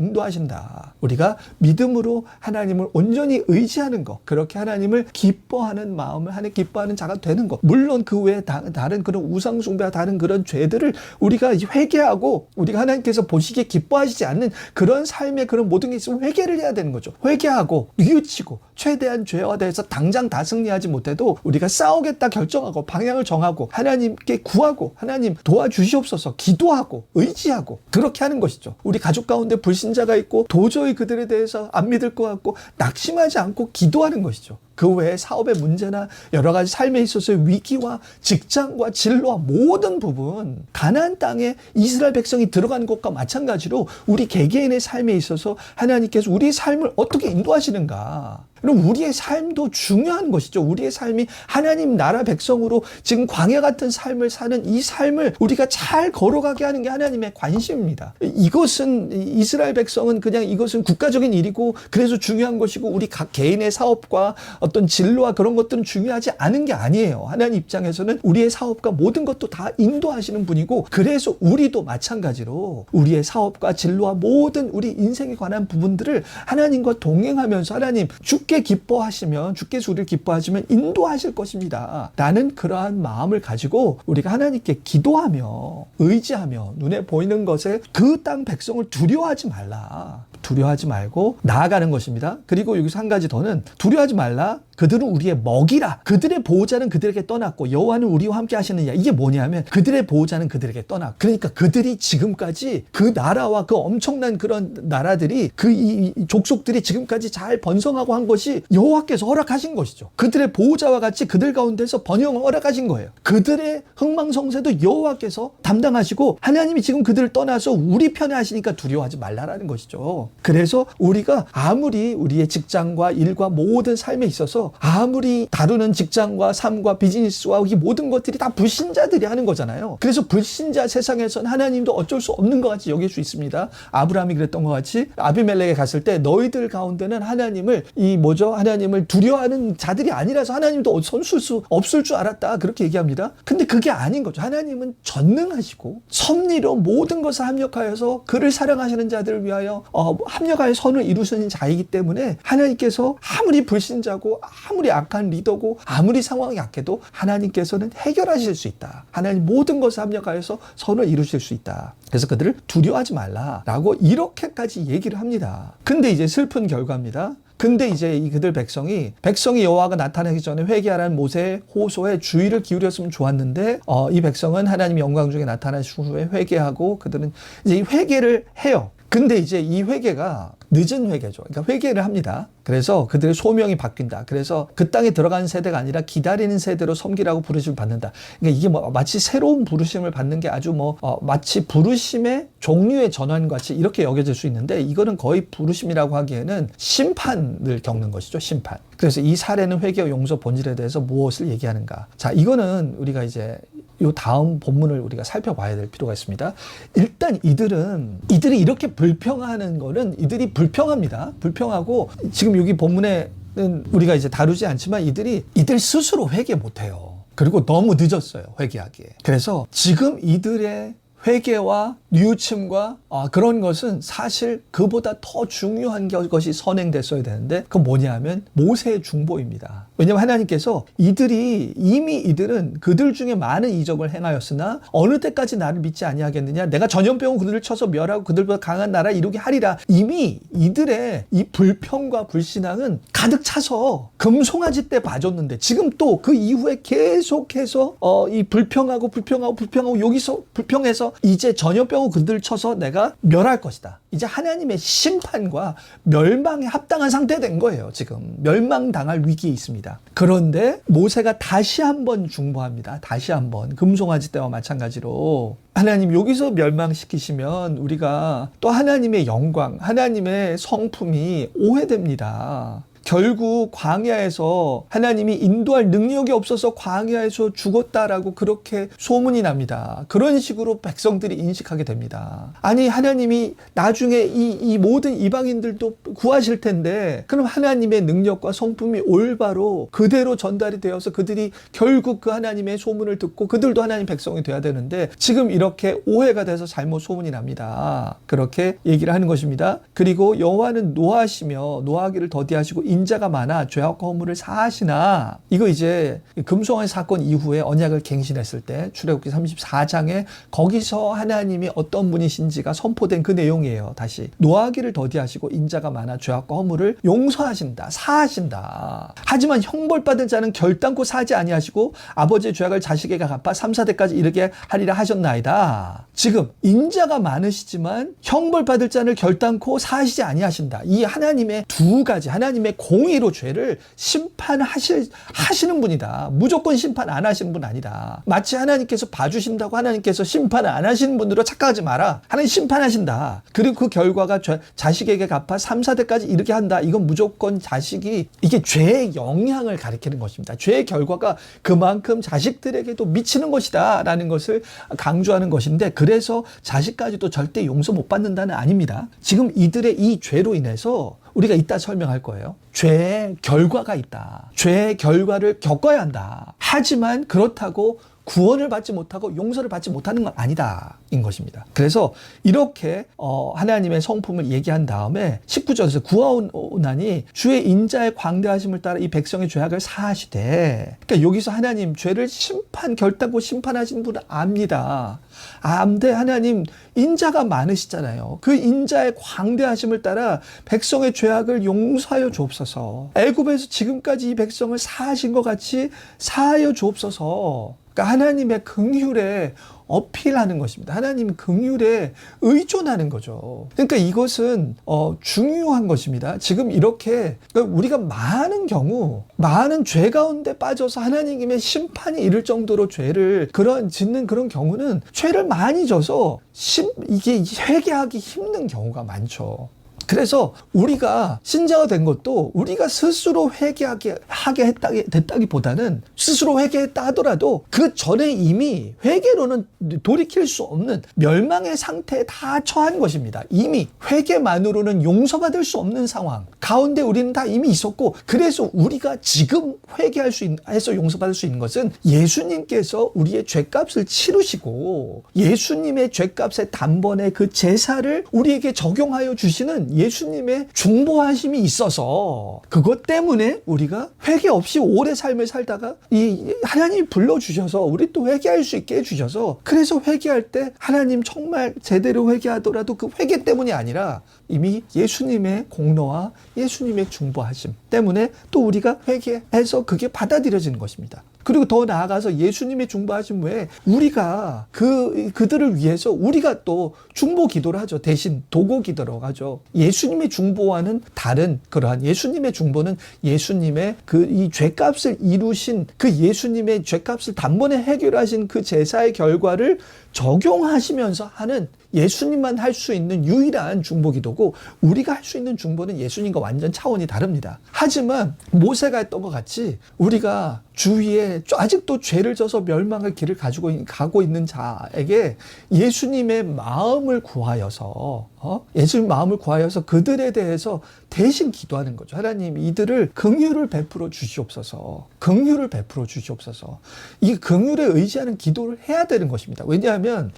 우리가 믿음으로 하나님을 온전히 의지하는 것, 그렇게 하나님을 기뻐하는 마음을 하나님 기뻐하는 자가 되는 것. 물론 그 외에 다른 그런 우상 숭배와 다른 그런 죄들을 우리가 회개하고 우리가 하나님께서 보시기에 기뻐하시지 않는 그런 삶의 그런 모든 게 있으면 회개를 해야 되는 거죠. 회개하고 뉘우치고 최대한 죄와 대해서 당장 다 승리하지 못해도 우리가 싸우겠다 결정하고 방향을 정하고 하나님께 구하고 하나님 도와주시옵소서 기도하고 의지하고 그렇게 하는 것이죠. 우리 가족 가운데 불신자가 있고 도저히 그들에 대해서 안 믿을 것 같고 낙심하지 않고 기도하는 것이죠. 그 외에 사업의 문제나 여러 가지 삶에 있어서의 위기와 직장과 진로와 모든 부분, 가나안 땅에 이스라엘 백성이 들어간 것과 마찬가지로 우리 개개인의 삶에 있어서 하나님께서 우리의 삶을 어떻게 인도하시는가. 그럼 우리의 삶도 중요한 것이죠. 우리의 삶이 하나님 나라 백성으로 지금 광야 같은 삶을 사는 이 삶을 우리가 잘 걸어가게 하는 게 하나님의 관심입니다. 이것은 이스라엘 백성은 그냥 이것은 국가적인 일이고 그래서 중요한 것이고 우리 각 개인의 사업과 어떤 진로와 그런 것들은 중요하지 않은 게 아니에요. 하나님 입장에서는 우리의 사업과 모든 것도 다 인도하시는 분이고 그래서 우리도 마찬가지로 우리의 사업과 진로와 모든 우리 인생에 관한 부분들을 하나님과 동행하면서 하나님 주께 기뻐하시면 주께서 우리를 기뻐하시면 인도하실 것입니다. 나는 그러한 마음을 가지고 우리가 하나님께 기도하며 의지하며 눈에 보이는 것에 그 땅 백성을 두려워하지 말라. 두려워하지 말고 나아가는 것입니다. 그리고 여기서 한 가지 더는 두려워하지 말라. 그들은 우리의 먹이라. 그들의 보호자는 그들에게 떠났고 여호와는 우리와 함께 하시느냐. 이게 뭐냐면 그들의 보호자는 그들에게 떠났고 그러니까 그들이 지금까지 그 나라와 그 엄청난 그런 나라들이 이 족속들이 지금까지 잘 번성하고 한 것이 여호와께서 허락하신 것이죠. 그들의 보호자와 같이 그들 가운데서 번영을 허락하신 거예요. 그들의 흥망성쇠도 여호와께서 담당하시고 하나님이 지금 그들을 떠나서 우리 편에 하시니까 두려워하지 말라라는 것이죠. 그래서 우리가 아무리 우리의 직장과 일과 모든 삶에 있어서 아무리 다루는 직장과 삶과 비즈니스와 이 모든 것들이 다 불신자들이 하는 거잖아요. 그래서 불신자 세상에서는 하나님도 어쩔 수 없는 것 같이 여길 수 있습니다. 아브라함이 그랬던 것 같이 아비멜렉에 갔을 때 너희들 가운데는 하나님을 하나님을 두려워하는 자들이 아니라서 하나님도 선술 수 없을 줄 알았다. 그렇게 얘기합니다. 근데 그게 아닌 거죠. 하나님은 전능하시고 섭리로 모든 것을 합력하여서 그를 사랑하시는 자들을 위하여 합력하여 선을 이루시는 자이기 때문에 하나님께서 아무리 불신자고 아무리 악한 리더고 아무리 상황이 약해도 하나님께서는 해결하실 수 있다. 하나님 모든 것을 합력하여서 선을 이루실 수 있다. 그래서 그들을 두려워하지 말라라고 이렇게까지 얘기를 합니다. 근데 이제 슬픈 결과입니다. 근데 이제 그들 백성이 여호와가 나타나기 전에 회개하라는 모세의 호소에 주의를 기울였으면 좋았는데 이 백성은 하나님 영광 중에 나타나신 후에 회개하고 그들은 이제 이 회개를 해요. 근데 이제 이 회개가 늦은 회개죠. 그러니까 회개를 합니다. 그래서 그들의 소명이 바뀐다. 그래서 그 땅에 들어가는 세대가 아니라 기다리는 세대로 섬기라고 부르심을 받는다. 그러니까 이게 마치 새로운 부르심을 받는 게 아주 마치 부르심의 종류의 전환같이 이렇게 여겨질 수 있는데 이거는 거의 부르심이라고 하기에는 심판을 겪는 것이죠. 심판. 그래서 이 사례는 회개와 용서 본질에 대해서 무엇을 얘기하는가. 자, 이거는 우리가 이제 요 다음 본문을 우리가 살펴봐야 될 필요가 있습니다. 일단 이들이 이렇게 불평하는 거는 이들이 불평합니다. 불평하고 지금 여기 본문에는 우리가 이제 다루지 않지만 이들 스스로 회개 못해요. 그리고 너무 늦었어요. 회개하기에. 그래서 지금 이들의 회개와 뉘우침과 그런 것은 사실 그보다 더 중요한 것이 선행됐어야 되는데 그건 뭐냐면 모세의 중보입니다. 왜냐하면 하나님께서 이들은 그들 중에 많은 이적을 행하였으나 어느 때까지 나를 믿지 아니하겠느냐. 내가 전염병으로 그들을 쳐서 멸하고 그들보다 강한 나라 이루게 하리라. 이미 이들의 이 불평과 불신앙은 가득 차서 금송아지 때 봐줬는데 지금 또 그 이후에 계속해서 이 불평하고 여기서 불평해서 이제 전염병으로 그들을 쳐서 내가 멸할 것이다. 이제 하나님의 심판과 멸망에 합당한 상태가 된 거예요. 지금 멸망당할 위기에 있습니다. 그런데 모세가 다시 한번 중보합니다. 다시 한번 금송아지 때와 마찬가지로 하나님 여기서 멸망시키시면 우리가 또 하나님의 영광, 하나님의 성품이 오해됩니다. 결국 광야에서 하나님이 인도할 능력이 없어서 광야에서 죽었다라고 그렇게 소문이 납니다. 그런 식으로 백성들이 인식하게 됩니다. 아니 하나님이 나중에 이 모든 이방인들도 구하실 텐데 그럼 하나님의 능력과 성품이 올바로 그대로 전달이 되어서 그들이 결국 그 하나님의 소문을 듣고 그들도 하나님 백성이 돼야 되는데 지금 이렇게 오해가 돼서 잘못 소문이 납니다. 그렇게 얘기를 하는 것입니다. 그리고 여호와는 노하시며 노하기를 더디하시고 인자가 많아 죄악과 허물을 사하시나. 이거 이제 금송아지 사건 이후에 언약을 갱신했을 때 출애굽기 34장에 거기서 하나님이 어떤 분이신지가 선포된 그 내용이에요. 다시 노하기를 더디하시고 인자가 많아 죄악과 허물을 용서하신다, 사하신다. 하지만 형벌받은 자는 결단코 사하지 아니하시고 아버지의 죄악을 자식에게 갚아 3, 4대까지 이르게 하리라 하셨나이다. 지금 인자가 많으시지만 형벌받을 자를 결단코 사하시지 아니하신다. 이 하나님의 두 가지, 하나님의 공의로 죄를 심판하시는 분이다. 무조건 심판 안 하시는 분 아니다. 마치 하나님께서 봐주신다고 하나님께서 심판을 안 하시는 분으로 착각하지 마라. 하나님 심판하신다. 그리고 그 결과가 자식에게 갚아 3, 4대까지 이르게 한다. 이건 무조건 자식이, 이게 죄의 영향을 가리키는 것입니다. 죄의 결과가 그만큼 자식들에게도 미치는 것이다 라는 것을 강조하는 것인데, 그래서 자식까지도 절대 용서 못 받는다는 아닙니다. 지금 이들의 이 죄로 인해서 우리가 이따 설명할 거예요. 죄의 결과가 있다. 죄의 결과를 겪어야 한다. 하지만 그렇다고 구원을 받지 못하고 용서를 받지 못하는 건 아니다 인 것입니다. 그래서 이렇게 하나님의 성품을 얘기한 다음에 19절에서 구하오나니 주의 인자의 광대하심을 따라 이 백성의 죄악을 사하시되, 그러니까 여기서 하나님 죄를 결단코 심판하신 분은 압니다. 안돼, 하나님 인자가 많으시잖아요. 그 인자의 광대하심을 따라 백성의 죄악을 용서하여 주옵소서. 애굽에서 지금까지 이 백성을 사하신 것 같이 사하여 주옵소서. 그러니까 하나님의 긍휼에 어필하는 것입니다. 하나님 긍휼에 의존하는 거죠. 그러니까 이것은 중요한 것입니다. 지금 이렇게 우리가 많은 경우 많은 죄 가운데 빠져서 하나님의 심판이 이를 정도로 죄를 짓는 그런 경우는 죄를 많이 져서 이게 회개하기 힘든 경우가 많죠. 그래서 우리가 신자가 된 것도 우리가 스스로 회개하게 됐다기보다는, 스스로 회개했다 하더라도 그 전에 이미 회개로는 돌이킬 수 없는 멸망의 상태에 다 처한 것입니다. 이미 회개만으로는 용서받을 수 없는 상황 가운데 우리는 다 이미 있었고, 그래서 우리가 지금 해서 용서받을 수 있는 것은 예수님께서 우리의 죄값을 치르시고 예수님의 죄값의 단번에 그 제사를 우리에게 적용하여 주시는 예수님의 중보하심이 있어서, 그것 때문에 우리가 회개 없이 오래 삶을 살다가 하나님이 불러주셔서 우리 또 회개할 수 있게 해주셔서, 그래서 회개할 때 하나님 정말 제대로 회개하더라도 그 회개 때문이 아니라 이미 예수님의 공로와 예수님의 중보하심 때문에 또 우리가 회개해서 그게 받아들여지는 것입니다. 그리고 더 나아가서 예수님의 중보하심 외에 우리가 그들을 위해서 우리가 또 중보 기도를 하죠. 대신 도고 기도라고 하죠. 예수님의 중보와는 다른 그러한, 예수님의 중보는 예수님의 이 죄값을 이루신 그 예수님의 죄값을 단번에 해결하신 그 제사의 결과를 적용하시면서 하는, 예수님만 할 수 있는 유일한 중보기도고, 우리가 할 수 있는 중보는 예수님과 완전 차원이 다릅니다. 하지만 모세가 했던 것 같이 우리가 주위에 아직도 죄를 져서 멸망의 길을 가고 있는 자에게 예수님의 마음을 구하여서 그들에 대해서 대신 기도하는 거죠. 하나님, 이들을 긍휼을 베풀어 주시옵소서. 긍휼을 베풀어 주시옵소서. 이 긍휼에 의지하는 기도를 해야 되는 것입니다. 왜냐하면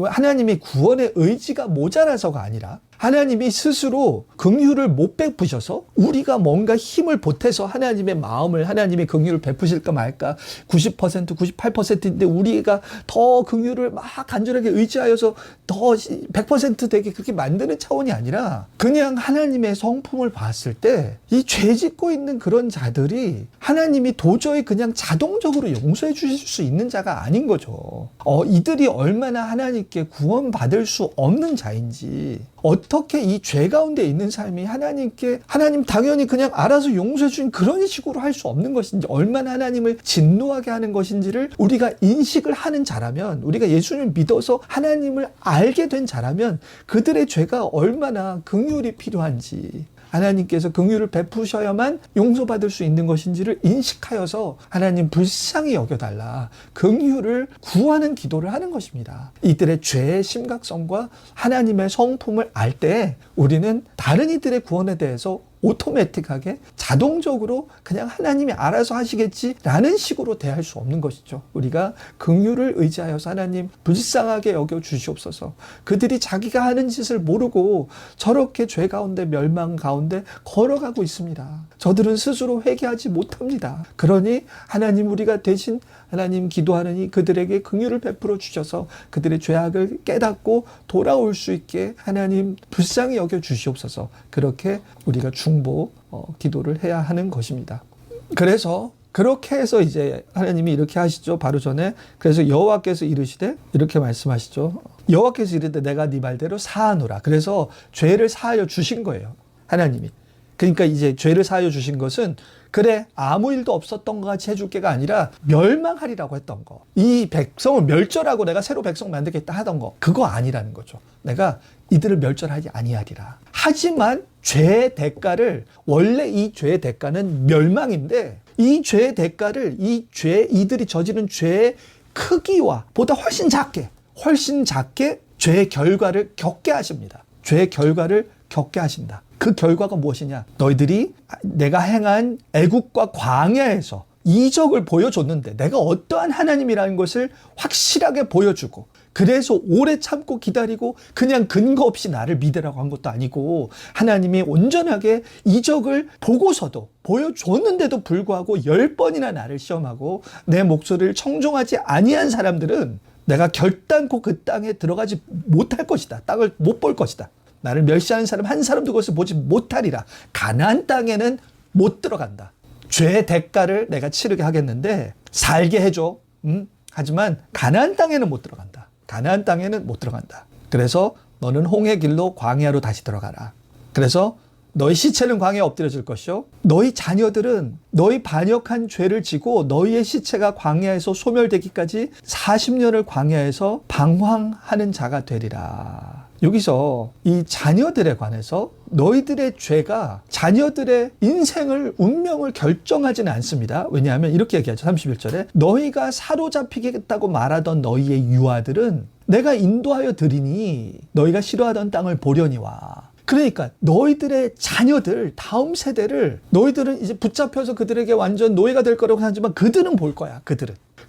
하나님의 구원의 의지가 모자라서가 아니라 하나님이 스스로 긍휼을 못 베푸셔서 우리가 뭔가 힘을 보태서 하나님의 마음을, 하나님의 긍휼을 베푸실까 말까 90%, 98%인데 우리가 더 긍휼을 막 간절하게 의지하여서 더 100% 되게 그렇게 만드는 차원이 아니라, 그냥 하나님의 성품을 봤을 때 이 죄 짓고 있는 그런 자들이 하나님이 도저히 그냥 자동적으로 용서해 주실 수 있는 자가 아닌 거죠. 이들이 얼마나 하나님께 구원받을 수 없는 자인지, 어떻게 이 죄 가운데 있는 삶이 하나님 당연히 그냥 알아서 용서해 주신 그런 식으로 할 수 없는 것인지, 얼마나 하나님을 진노하게 하는 것인지를 우리가 인식을 하는 자라면, 우리가 예수님을 믿어서 하나님을 알게 된 자라면 그들의 죄가 얼마나 긍휼이 필요한지, 하나님께서 긍휼을 베푸셔야만 용서받을 수 있는 것인지를 인식하여서 하나님 불쌍히 여겨달라, 긍휼을 구하는 기도를 하는 것입니다. 이들의 죄의 심각성과 하나님의 성품을 알 때 우리는 다른 이들의 구원에 대해서 오토매틱하게 자동적으로 그냥 하나님이 알아서 하시겠지라는 식으로 대할 수 없는 것이죠. 우리가 긍휼을 의지하여서 하나님 불쌍하게 여겨 주시옵소서. 그들이 자기가 하는 짓을 모르고 저렇게 죄 가운데 멸망 가운데 걸어가고 있습니다. 저들은 스스로 회개하지 못합니다. 그러니 하나님 우리가 대신 하나님 기도하느니 그들에게 긍휼을 베풀어 주셔서 그들의 죄악을 깨닫고 돌아올 수 있게 하나님 불쌍히 여겨 주시옵소서. 그렇게 우리가 중보 기도를 해야 하는 것입니다. 그래서 그렇게 해서 이제 하나님이 이렇게 하시죠. 바로 전에 그래서 여호와께서 이르시되 이렇게 말씀하시죠. 여호와께서 이르되 내가 네 말대로 사하노라. 그래서 죄를 사하여 주신 거예요. 하나님이. 그러니까 이제 죄를 사하여 주신 것은 그래 아무 일도 없었던 것 같이 해줄 게가 아니라 멸망하리라고 했던 거. 이 백성을 멸절하고 내가 새로 백성 만들겠다 하던 거. 그거 아니라는 거죠. 내가 이들을 멸절하지 아니하리라. 하지만 죄의 대가를 원래 이 죄의 대가는 멸망인데 이 죄의 대가를 이들이 저지른 죄의 크기와 보다 훨씬 작게 죄의 결과를 겪게 하십니다. 죄의 결과를 겪게 하신다. 그 결과가 무엇이냐? 너희들이 내가 행한 애국과 광야에서 이적을 보여줬는데 내가 어떠한 하나님이라는 것을 확실하게 보여주고 그래서 오래 참고 기다리고 그냥 근거 없이 나를 믿으라고 한 것도 아니고 하나님이 온전하게 이적을 보고서도 보여줬는데도 불구하고 10번이나 나를 시험하고 내 목소리를 청종하지 아니한 사람들은 내가 결단코 그 땅에 들어가지 못할 것이다. 땅을 못 볼 것이다. 나를 멸시하는 사람 한 사람도 그것을 보지 못하리라. 가나안 땅에는 못 들어간다. 죄의 대가를 내가 치르게 하겠는데 살게 해줘. 하지만 가나안 땅에는 못 들어간다. 가나안 땅에는 못 들어간다. 그래서 너는 홍해 길로 광야로 다시 들어가라. 그래서 너희 시체는 광야에 엎드려질 것이요 너희 자녀들은 너희 반역한 죄를 지고 너희의 시체가 광야에서 소멸되기까지 40년을 광야에서 방황하는 자가 되리라. 여기서 이 자녀들에 관해서 너희들의 죄가 자녀들의 인생을 운명을 결정하지는 않습니다. 왜냐하면 이렇게 얘기하죠. 31절에 너희가 사로잡히겠다고 말하던 너희의 유아들은 내가 인도하여 드리니 너희가 싫어하던 땅을 보려니와. 그러니까 너희들의 자녀들 다음 세대를 너희들은 이제 붙잡혀서 그들에게 완전 노예가 될 거라고 하지만 그들은 볼 거야.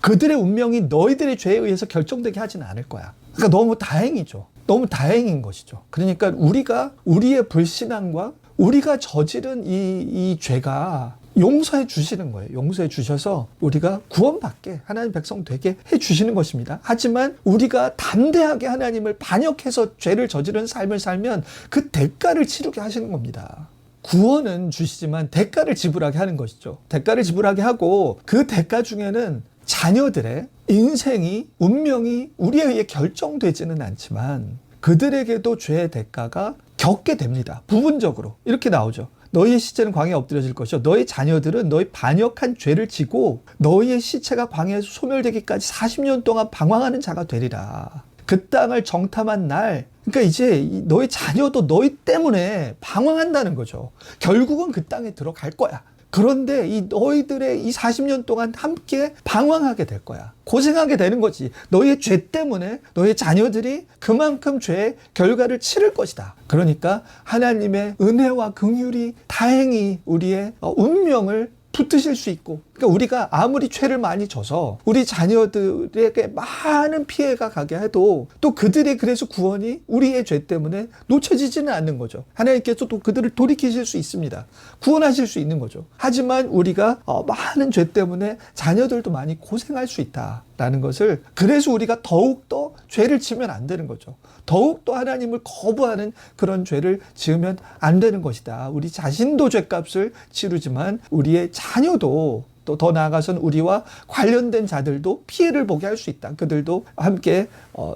그들의 운명이 너희들의 죄에 의해서 결정되게 하지는 않을 거야. 그러니까 너무 다행이죠. 너무 다행인 것이죠. 그러니까 우리가 우리의 불신앙과 우리가 저지른 이 죄가 용서해 주시는 거예요. 용서해 주셔서 우리가 구원받게 하나님 백성 되게 해 주시는 것입니다. 하지만 우리가 담대하게 하나님을 반역해서 죄를 저지른 삶을 살면 그 대가를 치르게 하시는 겁니다. 구원은 주시지만 대가를 지불하게 하는 것이죠. 대가를 지불하게 하고 그 대가 중에는 자녀들의 인생이 운명이 우리에 의해 결정되지는 않지만 그들에게도 죄의 대가가 겪게 됩니다. 부분적으로 이렇게 나오죠. 너희의 시체는 광야에 엎드려질 것이요 너희 자녀들은 너희 반역한 죄를 지고 너희의 시체가 광야에서 소멸되기까지 40년 동안 방황하는 자가 되리라. 그 땅을 정탐한 날 그러니까 이제 너희 자녀도 너희 때문에 방황한다는 거죠. 결국은 그 땅에 들어갈 거야. 그런데 이 너희들의 이 40년 동안 함께 방황하게 될 거야. 고생하게 되는 거지. 너희의 죄 때문에 너희의 자녀들이 그만큼 죄의 결과를 치를 것이다. 그러니까 하나님의 은혜와 긍휼이 다행히 우리의 운명을 붙으실 수 있고 그러니까 우리가 아무리 죄를 많이 져서 우리 자녀들에게 많은 피해가 가게 해도 또 그들의 그래서 구원이 우리의 죄 때문에 놓쳐지지는 않는 거죠. 하나님께서 또 그들을 돌이키실 수 있습니다. 구원하실 수 있는 거죠. 하지만 우리가 많은 죄 때문에 자녀들도 많이 고생할 수 있다라는 것을 그래서 우리가 더욱더 죄를 지으면 안 되는 거죠. 더욱더 하나님을 거부하는 그런 죄를 지으면 안 되는 것이다. 우리 자신도 죄값을 치르지만 우리의 자녀도 또 더 나아가서는 우리와 관련된 자들도 피해를 보게 할 수 있다. 그들도 함께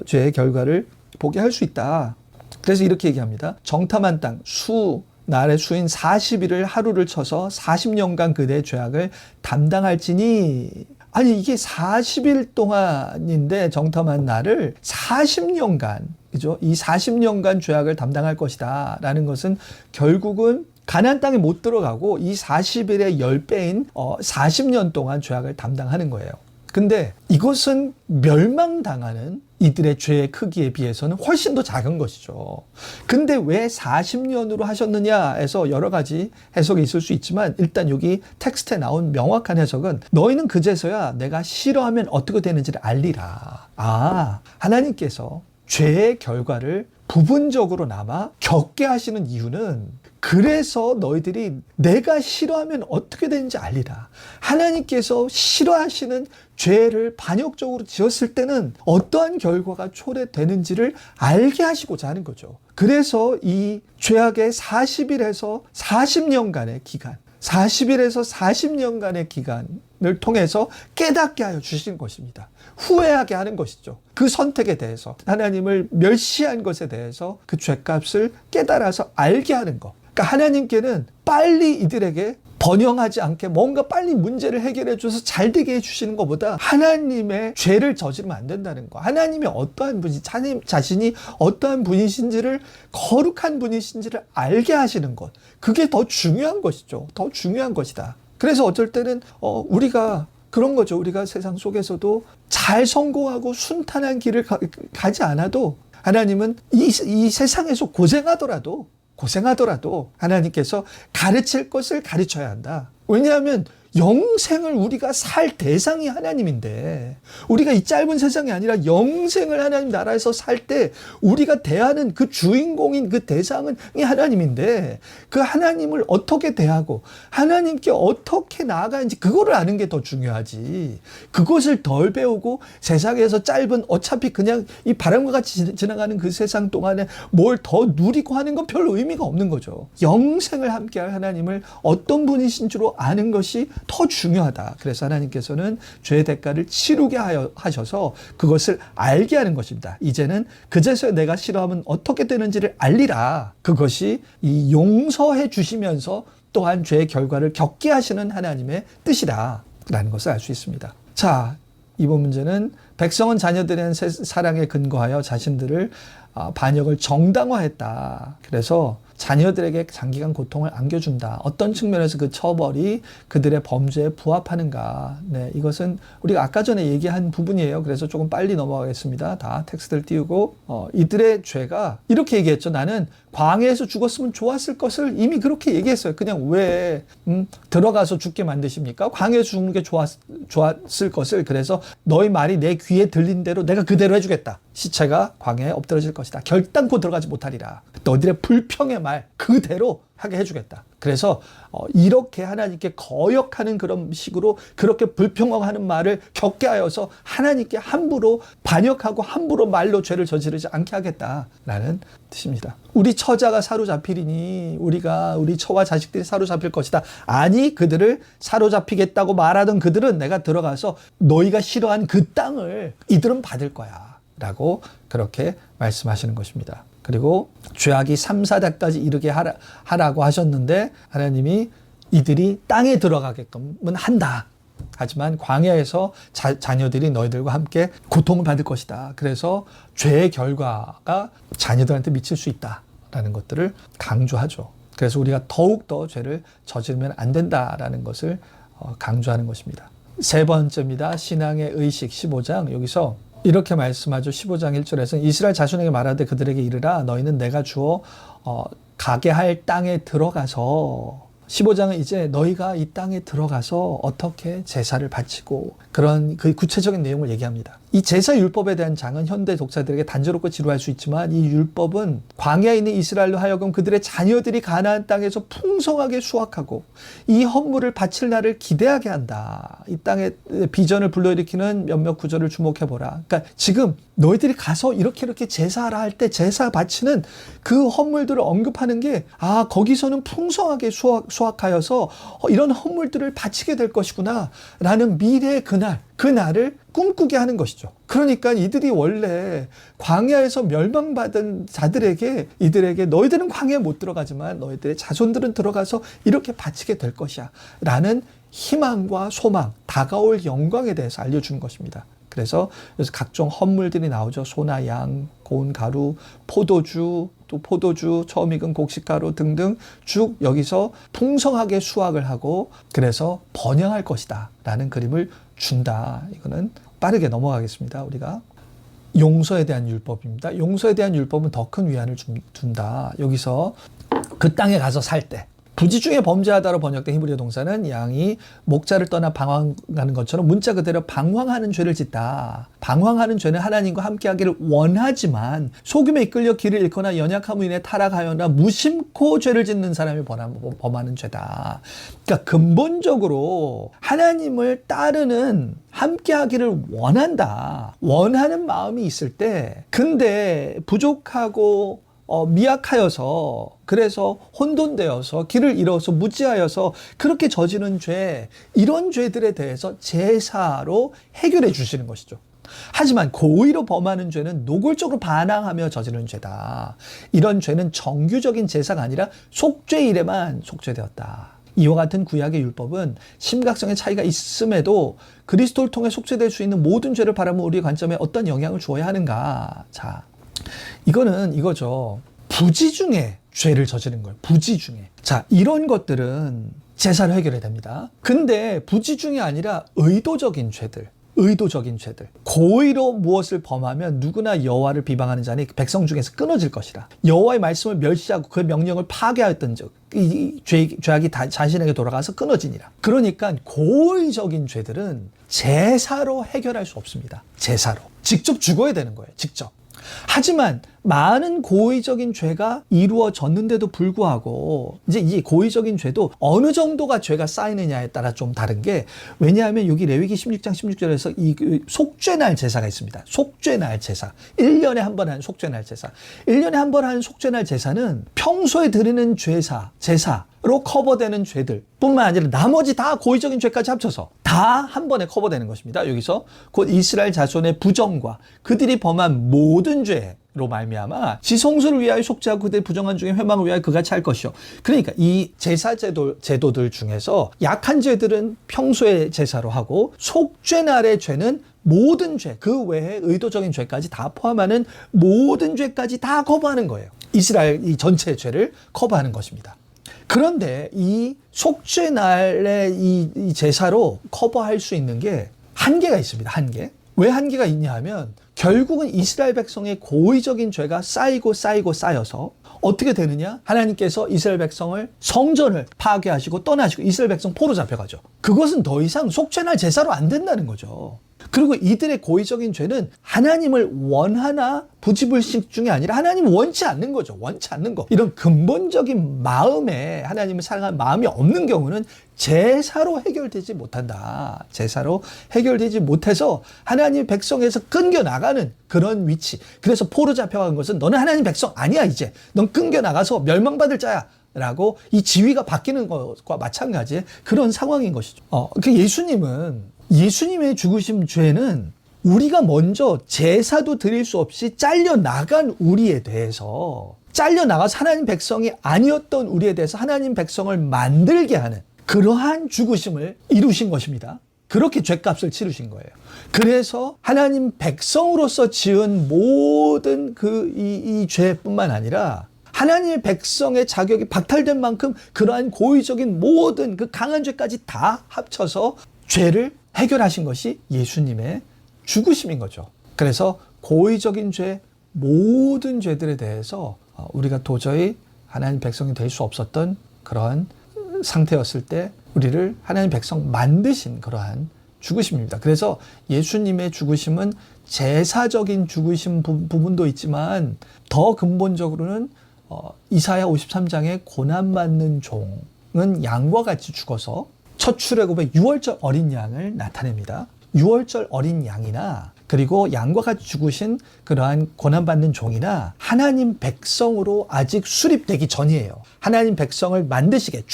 죄의 결과를 보게 할 수 있다. 그래서 이렇게 얘기합니다. 정탐한 땅 날의 수인 40일을 하루를 쳐서 40년간 그대의 죄악을 담당할지니 아니 이게 40일 동안인데 정탐한 날을 40년간 그죠? 이 40년간 죄악을 담당할 것이다 라는 것은 결국은 가나안 땅에 못 들어가고 이 40일의 10배인 40년 동안 죄악을 담당하는 거예요. 근데 이것은 멸망당하는 이들의 죄의 크기에 비해서는 훨씬 더 작은 것이죠. 근데 왜 40년으로 하셨느냐 해서 여러 가지 해석이 있을 수 있지만 일단 여기 텍스트에 나온 명확한 해석은 너희는 그제서야 내가 싫어하면 어떻게 되는지를 알리라. 하나님께서 죄의 결과를 부분적으로나마 겪게 하시는 이유는 그래서 너희들이 내가 싫어하면 어떻게 되는지 알리라. 하나님께서 싫어하시는 죄를 반역적으로 지었을 때는 어떠한 결과가 초래되는지를 알게 하시고자 하는 거죠. 그래서 이 죄악의 40일에서 40년간의 기간, 40일에서 40년간의 기간을 통해서 깨닫게 하여 주신 것입니다. 후회하게 하는 것이죠. 그 선택에 대해서 하나님을 멸시한 것에 대해서 그 죄값을 깨달아서 알게 하는 것. 그러니까 하나님께는 빨리 이들에게 번영하지 않게 뭔가 빨리 문제를 해결해 줘서 잘 되게 해주시는 것보다 하나님의 죄를 저지르면 안 된다는 거. 하나님이 어떠한 분인지, 자신이 어떠한 분이신지를, 거룩한 분이신지를 알게 하시는 것. 그게 더 중요한 것이죠. 더 중요한 것이다. 그래서 어쩔 때는 우리가 그런 거죠. 우리가 세상 속에서도 잘 성공하고 순탄한 길을 가지 않아도 하나님은 이 세상에서 고생하더라도 하나님께서 가르칠 것을 가르쳐야 한다. 왜냐하면 영생을 우리가 살 대상이 하나님인데, 우리가 이 짧은 세상이 아니라 영생을 하나님 나라에서 살 때 우리가 대하는 그 주인공인 그 대상은 하나님인데, 그 하나님을 어떻게 대하고 하나님께 어떻게 나아가는지 그거를 아는 게 더 중요하지. 그것을 덜 배우고 세상에서 짧은, 어차피 그냥 이 바람과 같이 지나가는 그 세상 동안에 뭘 더 누리고 하는 건 별 의미가 없는 거죠. 영생을 함께할 하나님을 어떤 분이신 줄 아는 것이 더 중요하다. 그래서 하나님께서는 죄의 대가를 치르게 하셔서 그것을 알게 하는 것입니다. 이제는 그제서야 내가 싫어하면 어떻게 되는지를 알리라. 그것이 이 용서해 주시면서 또한 죄의 결과를 겪게 하시는 하나님의 뜻이다 라는 것을 알 수 있습니다. 자, 이번 문제는 백성은 자녀들의 사랑에 근거하여 자신들을 반역을 정당화했다. 그래서 자녀들에게 장기간 고통을 안겨준다. 어떤 측면에서 그 처벌이 그들의 범죄에 부합하는가. 네, 이것은 우리가 아까 전에 얘기한 부분이에요. 그래서 조금 빨리 넘어가겠습니다. 다 텍스트를 띄우고 이들의 죄가 이렇게 얘기했죠. 나는 광야에서 죽었으면 좋았을 것을 이미 그렇게 얘기했어요. 그냥 왜 들어가서 죽게 만드십니까? 광야에서 죽는 게 좋았을 것을. 그래서 너희 말이 내 귀에 들린 대로 내가 그대로 해주겠다. 시체가 광야에 엎드러질 것이다. 결단코 들어가지 못하리라. 너희들의 불평의 말 그대로 하게 해주겠다. 그래서 이렇게 하나님께 거역하는 그런 식으로 그렇게 불평하는 말을 겪게 하여서 하나님께 함부로 반역하고 함부로 말로 죄를 저지르지 않게 하겠다라는 뜻입니다. 우리 처자가 사로잡히리니 우리 처와 자식들이 사로잡힐 것이다. 아니, 그들을 사로잡히겠다고 말하던 그들은 내가 들어가서 너희가 싫어한 그 땅을 이들은 받을 거야 라고 그렇게 말씀하시는 것입니다. 그리고 죄악이 3, 4대까지 이르게 하라고 하셨는데 하나님이 이들이 땅에 들어가게끔은 한다. 하지만 광야에서 자녀들이 너희들과 함께 고통을 받을 것이다. 그래서 죄의 결과가 자녀들한테 미칠 수 있다라는 것들을 강조하죠. 그래서 우리가 더욱더 죄를 저지르면 안 된다라는 것을 강조하는 것입니다. 세 번째입니다. 신앙의 의식 15장. 여기서 이렇게 말씀하죠. 15장 1절에서 이스라엘 자손에게 말하되 그들에게 이르라 너희는 내가 주어 가게 할 땅에 들어가서 15장은 이제 너희가 이 땅에 들어가서 어떻게 제사를 바치고 그런 그 구체적인 내용을 얘기합니다. 이 제사 율법에 대한 장은 현대 독자들에게 단조롭고 지루할 수 있지만 이 율법은 광야에 있는 이스라엘로 하여금 그들의 자녀들이 가나안 땅에서 풍성하게 수확하고 이 헌물을 바칠 날을 기대하게 한다. 이 땅의 비전을 불러일으키는 몇몇 구절을 주목해보라. 그러니까 지금 너희들이 가서 이렇게 제사하라 할 때 제사 바치는 그 헌물들을 언급하는 게 거기서는 풍성하게 수확하여서 이런 헌물들을 바치게 될 것이구나 라는 미래의 그날을 꿈꾸게 하는 것이죠. 그러니까 이들이 원래 광야에서 멸망받은 자들에게 이들에게 너희들은 광야에 못 들어가지만 너희들의 자손들은 들어가서 이렇게 바치게 될 것이야 라는 희망과 소망, 다가올 영광에 대해서 알려주는 것입니다. 그래서 각종 헌물들이 나오죠. 소나 양, 고운 가루, 포도주, 또 포도주, 처음 익은 곡식가루 등등 쭉 여기서 풍성하게 수확을 하고 그래서 번영할 것이다 라는 그림을 준다. 이거는 빠르게 넘어가겠습니다. 우리가 용서에 대한 율법입니다. 용서에 대한 율법은 더 큰 위안을 둔다. 여기서 그 땅에 가서 살 때 부지 중에 범죄하다로 번역된 히브리어 동사는 양이 목자를 떠나 방황하는 것처럼 문자 그대로 방황하는 죄를 짓다. 방황하는 죄는 하나님과 함께하기를 원하지만 속임에 이끌려 길을 잃거나 연약함으로 인해 타락하거나 무심코 죄를 짓는 사람이 범하는 죄다. 그러니까 근본적으로 하나님을 따르는 함께하기를 원한다. 원하는 마음이 있을 때 근데 부족하고 미약하여서 그래서 혼돈되어서 길을 잃어서 무지하여서 그렇게 저지른 죄, 이런 죄들에 대해서 제사로 해결해 주시는 것이죠. 하지만 고의로 범하는 죄는 노골적으로 반항하며 저지른 죄다. 이런 죄는 정규적인 제사가 아니라 속죄일에만 속죄되었다. 이와 같은 구약의 율법은 심각성의 차이가 있음에도 그리스도를 통해 속죄될 수 있는 모든 죄를 바라보는 우리의 관점에 어떤 영향을 주어야 하는가. 자, 이거는 이거죠. 부지 중에 죄를 저지른 거예요. 부지 중에. 자, 이런 것들은 제사로 해결해야 됩니다. 근데 부지 중에 아니라 의도적인 죄들. 고의로 무엇을 범하면 누구나 여호와를 비방하는 자니 백성 중에서 끊어질 것이라. 여호와의 말씀을 멸시하고 그의 명령을 파괴하였던 즉 이 죄악이 자신에게 돌아가서 끊어지니라. 그러니까 고의적인 죄들은 제사로 해결할 수 없습니다. 제사로. 직접 죽어야 되는 거예요. 직접. 하지만 많은 고의적인 죄가 이루어졌는데도 불구하고 이제 이 고의적인 죄도 어느 정도가 죄가 쌓이느냐에 따라 좀 다른 게, 왜냐하면 여기 레위기 16장 16절에서 이 속죄날 제사가 있습니다. 속죄날 제사. 1년에 한 번 하는 속죄날 제사. 1년에 한 번 하는 속죄날 제사는 평소에 드리는 제사로 커버되는 죄들 뿐만 아니라 나머지 다 고의적인 죄까지 합쳐서 다 한 번에 커버되는 것입니다. 여기서 곧 이스라엘 자손의 부정과 그들이 범한 모든 죄로 말미암아 지성소를 위하여 속죄하고 그들의 부정한 중에 회망을 위하여 그같이 할 것이요. 그러니까 이 제사 제도들 중에서 약한 죄들은 평소에 제사로 하고 속죄날의 죄는 모든 죄, 그 외에 의도적인 죄까지 다 포함하는 모든 죄까지 다 커버하는 거예요. 이스라엘 이 전체 죄를 커버하는 것입니다. 그런데 이 속죄날의 이 제사로 커버할 수 있는 게 한계가 있습니다. 한계. 왜 한계가 있냐 하면 결국은 이스라엘 백성의 고의적인 죄가 쌓여서 어떻게 되느냐? 하나님께서 이스라엘 백성을 성전을 파괴하시고 떠나시고 이스라엘 백성 포로 잡혀가죠. 그것은 더 이상 속죄날 제사로 안 된다는 거죠. 그리고 이들의 고의적인 죄는 하나님을 원하나 부지불식 중에 아니라 하나님을 원치 않는 거죠. 원치 않는 거. 이런 근본적인 마음에 하나님을 사랑하는 마음이 없는 경우는 제사로 해결되지 못한다. 제사로 해결되지 못해서 하나님 백성에서 끊겨 나가는 그런 위치. 그래서 포로 잡혀간 것은 너는 하나님 백성 아니야 이제. 넌 끊겨 나가서 멸망받을 자야. 라고 이 지위가 바뀌는 것과 마찬가지의 그런 상황인 것이죠. 예수님의 죽으심 죄는 우리가 먼저 제사도 드릴 수 없이 잘려나간 우리에 대해서, 잘려나가서 하나님 백성이 아니었던 우리에 대해서 하나님 백성을 만들게 하는 그러한 죽으심을 이루신 것입니다. 그렇게 죄값을 치르신 거예요. 그래서 하나님 백성으로서 지은 모든 이 죄뿐만 아니라 하나님의 백성의 자격이 박탈된 만큼 그러한 고의적인 모든 그 강한 죄까지 다 합쳐서 죄를 해결하신 것이 예수님의 죽으심인 거죠. 그래서 고의적인 죄, 모든 죄들에 대해서 우리가 도저히 하나님 백성이 될 수 없었던 그러한 상태였을 때 우리를 하나님 백성 만드신 그러한 죽으심입니다. 그래서 예수님의 죽으심은 제사적인 죽으심 부분도 있지만 더 근본적으로는 이사야 53장의 고난받는 종은 양과 같이 죽어서 첫 출애굽의 6월절 어린 양을 나타냅니다. 6월절 어린 양이나 그리고 양과 같이 죽으신 그러한 고난받는 종이나 하나님 백성으로 아직 수립되기 전이에요. 하나님 백성을 만드시게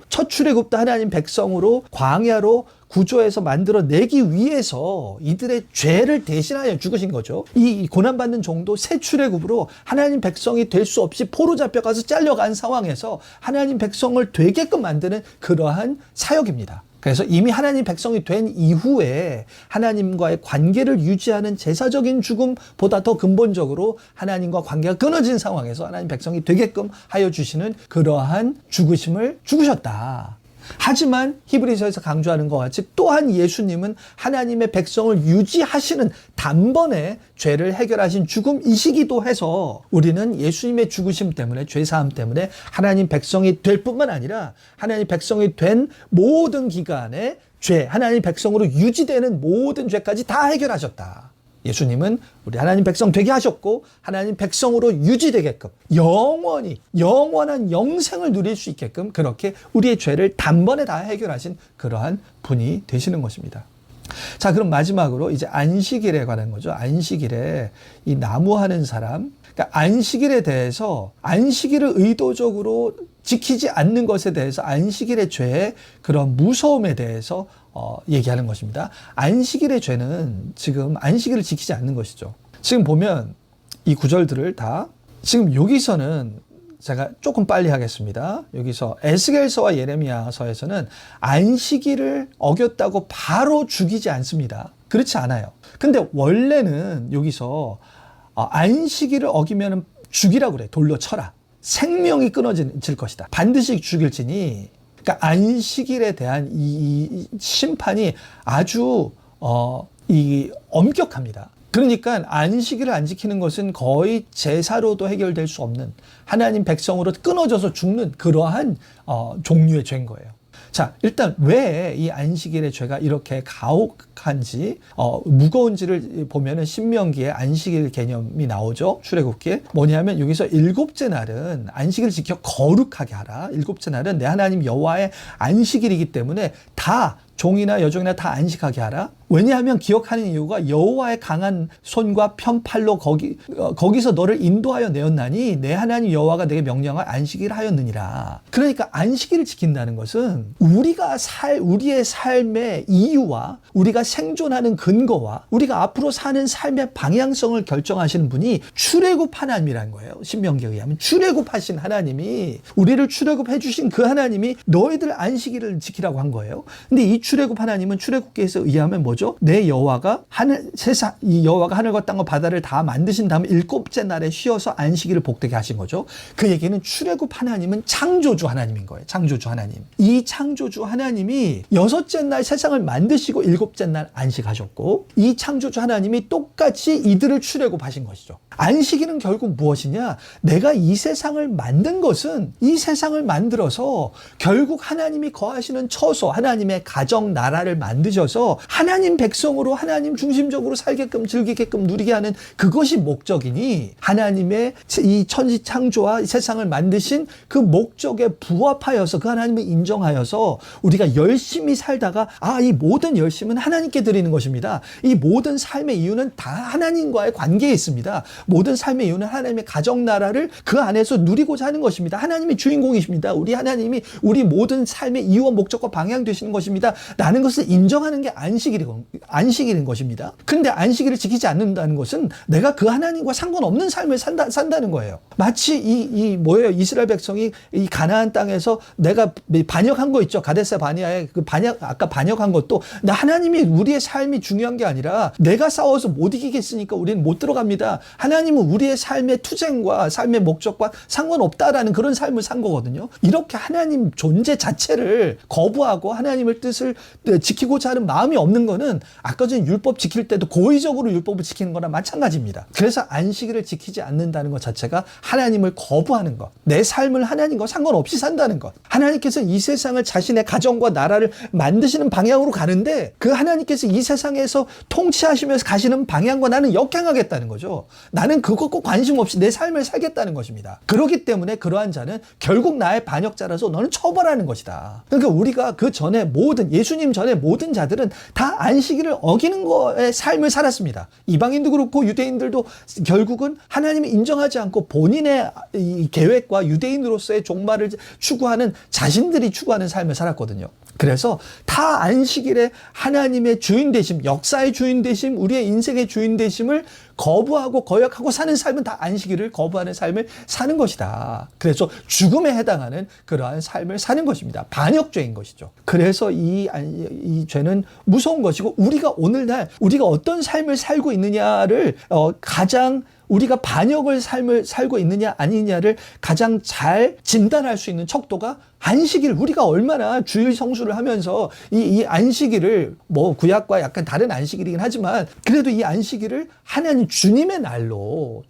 첫 출애굽도 하나님 백성으로 광야로 구조해서 만들어내기 위해서 이들의 죄를 대신하여 죽으신 거죠. 이 고난받는 종도 새 출애굽으로 하나님 백성이 될 수 없이 포로 잡혀가서 잘려간 상황에서 하나님 백성을 되게끔 만드는 그러한 사역입니다. 그래서 이미 하나님 백성이 된 이후에 하나님과의 관계를 유지하는 제사적인 죽음보다 더 근본적으로 하나님과 관계가 끊어진 상황에서 하나님 백성이 되게끔 하여 주시는 그러한 죽으심을 죽으셨다. 하지만 히브리서에서 강조하는 것 같이 또한 예수님은 하나님의 백성을 유지하시는 단번에 죄를 해결하신 죽음이시기도 해서 우리는 예수님의 죽으심 때문에, 죄사함 때문에 하나님 백성이 될 뿐만 아니라 하나님 백성이 된 모든 기간에 죄, 하나님 백성으로 유지되는 모든 죄까지 다 해결하셨다. 예수님은 우리 하나님 백성 되게 하셨고 하나님 백성으로 유지되게끔 영원한 영생을 누릴 수 있게끔 그렇게 우리의 죄를 단번에 다 해결하신 그러한 분이 되시는 것입니다. 자, 그럼 마지막으로 이제 안식일에 관한 거죠. 안식일에 이 나무하는 사람, 그러니까 안식일에 대해서 안식일을 의도적으로 지키지 않는 것에 대해서 안식일의 죄의 그런 무서움에 대해서 얘기하는 것입니다. 안식일의 죄는 지금 안식일을 지키지 않는 것이죠. 지금 보면 이 구절들을 다 지금 여기서는 제가 조금 빨리 하겠습니다. 여기서 에스겔서와 예레미야서에서는 안식일을 어겼다고 바로 죽이지 않습니다. 그렇지 않아요. 근데 원래는 여기서 안식일을 어기면 죽이라고 그래. 돌로 쳐라. 생명이 끊어질 것이다. 반드시 죽일지니. 그러니까 안식일에 대한 이 심판이 아주 엄격합니다. 그러니까 안식일을 안 지키는 것은 거의 제사로도 해결될 수 없는 하나님 백성으로 끊어져서 죽는 그러한 종류의 죄인 거예요. 자, 일단 왜 이 안식일의 죄가 이렇게 가혹한지 무거운지를 보면은 신명기에 안식일 개념이 나오죠. 출애굽기에 뭐냐면 여기서 일곱째 날은 안식일을 지켜 거룩하게 하라. 일곱째 날은 내 하나님 여호와의 안식일이기 때문에 다 종이나 여종이나 다 안식하게 하라. 왜냐하면 기억하는 이유가 여호와의 강한 손과 편팔로 거기서 너를 인도하여 내었나니 내 하나님 여호와가 내게 명령할 안식일 하였느니라. 그러니까 안식일을 지킨다는 것은 우리의 삶의 이유와 우리가 생존하는 근거와 우리가 앞으로 사는 삶의 방향성을 결정하시는 분이 출애굽 하나님이라는 거예요. 신명기에 의하면 출애굽하신 하나님이 우리를 출애굽해 주신 그 하나님이 너희들 안식일을 지키라고 한 거예요. 근데 이 출애굽 하나님은 출애굽기에서 의하면 뭐죠? 내 여호와가 여호와가 하늘과 땅과 바다를 다 만드신 다음에 일곱째 날에 쉬어서 안식일을 복되게 하신 거죠. 그 얘기는 출애굽 하나님은 창조주 하나님인 거예요. 창조주 하나님. 이 창조주 하나님이 여섯째 날 세상을 만드시고 일곱째 날 안식하셨고 이 창조주 하나님이 똑같이 이들을 출애굽하신 것이죠. 안식일은 결국 무엇이냐? 내가 이 세상을 만든 것은 이 세상을 만들어서 결국 하나님이 거하시는 처소, 하나님의 가정, 나라를 만드셔서 하나님 백성으로 하나님 중심적으로 살게끔 즐기게끔 누리게 하는 그것이 목적이니 하나님의 이 천지 창조와 세상을 만드신 그 목적에 부합하여서 그 하나님을 인정하여서 우리가 열심히 살다가 이 모든 열심은 하나님께 드리는 것입니다. 이 모든 삶의 이유는 다 하나님과의 관계에 있습니다. 모든 삶의 이유는 하나님의 가정 나라를 그 안에서 누리고자 하는 것입니다. 하나님이 주인공이십니다. 우리 하나님이 우리 모든 삶의 이유와 목적과 방향 되시는 것입니다. 라는 것을 인정하는 게 안식일인 것입니다. 그런데 안식일을 지키지 않는다는 것은 내가 그 하나님과 상관없는 삶을 산다는 거예요. 마치 이스라엘 백성이 이 가나안 땅에서 내가 반역한 거 있죠. 가데스 바네아에 아까 반역한 것도 하나님이 우리의 삶이 중요한 게 아니라 내가 싸워서 못 이기겠으니까 우리는 못 들어갑니다. 하나님은 우리의 삶의 투쟁과 삶의 목적과 상관없다라는 그런 삶을 산 거거든요. 이렇게 하나님 존재 자체를 거부하고 하나님의 뜻을 지키고자 하는 마음이 없는 거는 아까 전 율법 지킬 때도 고의적으로 율법을 지키는 거나 마찬가지입니다. 그래서 안식일을 지키지 않는다는 것 자체가 하나님을 거부하는 것, 내 삶을 하나님과 상관없이 산다는 것. 하나님께서 이 세상을 자신의 가정과 나라를 만드시는 방향으로 가는데 그 하나님께서 이 세상에서 통치하시면서 가시는 방향과 나는 역행하겠다는 거죠. 나는 그것과 관심 없이 내 삶을 살겠다는 것입니다. 그렇기 때문에 그러한 자는 결국 나의 반역자라서 너는 처벌하는 것이다. 그러니까 우리가 그 전에 예수님 전에 모든 자들은 다 안식일을 어기는 거의 삶을 살았습니다. 이방인도 그렇고 유대인들도 결국은 하나님이 인정하지 않고 본인의 이 계획과 유대인으로서의 종말을 추구하는 자신들이 추구하는 삶을 살았거든요. 그래서 다 안식일에 하나님의 주인 되심, 역사의 주인 되심, 우리의 인생의 주인 되심을 거부하고 거역하고 사는 삶은 다 안식일을 거부하는 삶을 사는 것이다. 그래서 죽음에 해당하는 그러한 삶을 사는 것입니다. 반역죄인 것이죠. 그래서 이 죄는 무서운 것이고 우리가 오늘날 우리가 어떤 삶을 살고 있느냐를 가장 우리가 반역을 삶을 살고 있느냐 아니냐를 가장 잘 진단할 수 있는 척도가 안식일, 우리가 얼마나 주일 성수를 하면서 이 안식일을 뭐 구약과 약간 다른 안식일이긴 하지만 그래도 이 안식일을 하나님 주님의 날로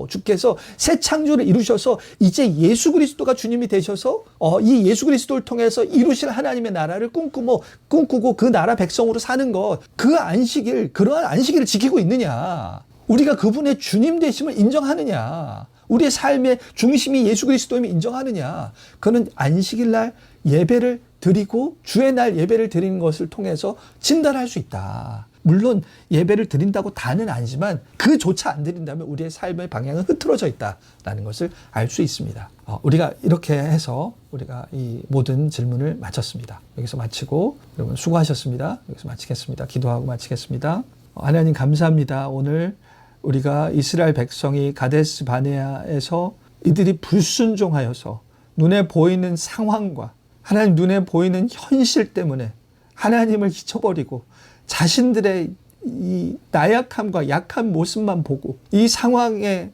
주께서 새 창조를 이루셔서 이제 예수 그리스도가 주님이 되셔서 이 예수 그리스도를 통해서 이루실 하나님의 나라를 꿈꾸고 그 나라 백성으로 사는 것, 그 안식일, 그러한 안식일을 지키고 있느냐, 우리가 그분의 주님 되심을 인정하느냐, 우리의 삶의 중심이 예수 그리스도임을 인정하느냐, 그는 안식일 날 예배를 드리고 주의 날 예배를 드리는 것을 통해서 진단할 수 있다. 물론 예배를 드린다고 다는 아니지만 그조차 안 드린다면 우리의 삶의 방향은 흐트러져 있다라는 것을 알 수 있습니다. 우리가 이렇게 해서 우리가 이 모든 질문을 마쳤습니다. 여기서 마치고, 여러분 수고하셨습니다. 여기서 마치겠습니다. 기도하고 마치겠습니다. 하나님 감사합니다. 오늘 우리가 이스라엘 백성이 가데스 바네아에서 이들이 불순종하여서 눈에 보이는 상황과 하나님 눈에 보이는 현실 때문에 하나님을 잊어버리고 자신들의 이 나약함과 약한 모습만 보고 이 상황에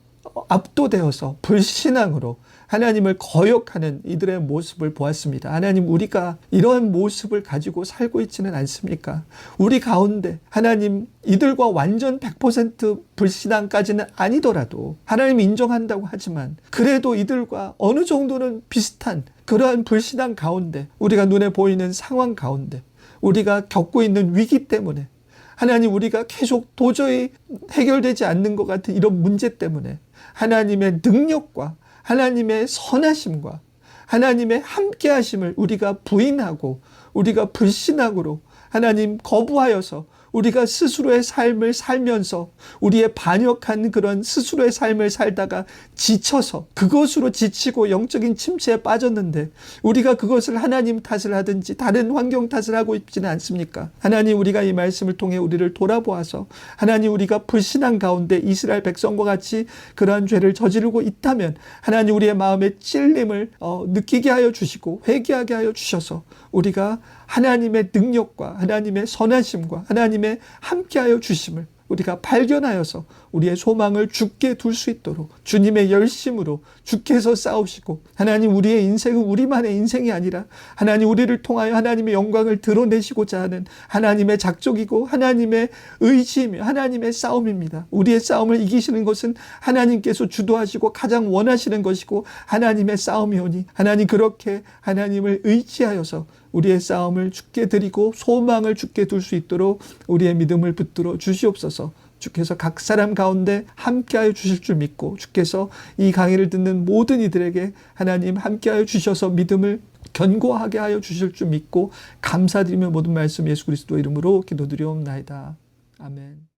압도되어서 불신앙으로 하나님을 거역하는 이들의 모습을 보았습니다. 하나님, 우리가 이러한 모습을 가지고 살고 있지는 않습니까? 우리 가운데 하나님, 이들과 완전 100% 불신앙까지는 아니더라도 하나님 인정한다고 하지만 그래도 이들과 어느 정도는 비슷한 그러한 불신앙 가운데, 우리가 눈에 보이는 상황 가운데, 우리가 겪고 있는 위기 때문에 하나님, 우리가 계속 도저히 해결되지 않는 것 같은 이런 문제 때문에 하나님의 능력과 하나님의 선하심과 하나님의 함께하심을 우리가 부인하고 우리가 불신앙으로 하나님 거부하여서 우리가 스스로의 삶을 살면서 우리의 반역한 그런 스스로의 삶을 살다가 지쳐서 그것으로 지치고 영적인 침체에 빠졌는데 우리가 그것을 하나님 탓을 하든지 다른 환경 탓을 하고 있지는 않습니까? 하나님, 우리가 이 말씀을 통해 우리를 돌아보아서 하나님, 우리가 불신앙 가운데 이스라엘 백성과 같이 그러한 죄를 저지르고 있다면 하나님, 우리의 마음의 찔림을 느끼게 하여 주시고 회개하게 하여 주셔서 우리가 하나님의 능력과 하나님의 선하심과 하나님의 함께하여 주심을 우리가 발견하여서 우리의 소망을 주께 둘 수 있도록 주님의 열심으로 주께서 싸우시고 하나님, 우리의 인생은 우리만의 인생이 아니라 하나님, 우리를 통하여 하나님의 영광을 드러내시고자 하는 하나님의 작정이고 하나님의 의지이며 하나님의 싸움입니다. 우리의 싸움을 이기시는 것은 하나님께서 주도하시고 가장 원하시는 것이고 하나님의 싸움이오니 하나님, 그렇게 하나님을 의지하여서 우리의 싸움을 주께 드리고 소망을 주께 둘 수 있도록 우리의 믿음을 붙들어 주시옵소서. 주께서 각 사람 가운데 함께하여 주실 줄 믿고 주께서 이 강의를 듣는 모든 이들에게 하나님 함께하여 주셔서 믿음을 견고하게 하여 주실 줄 믿고 감사드리며 모든 말씀 예수 그리스도 이름으로 기도드리옵나이다. 아멘.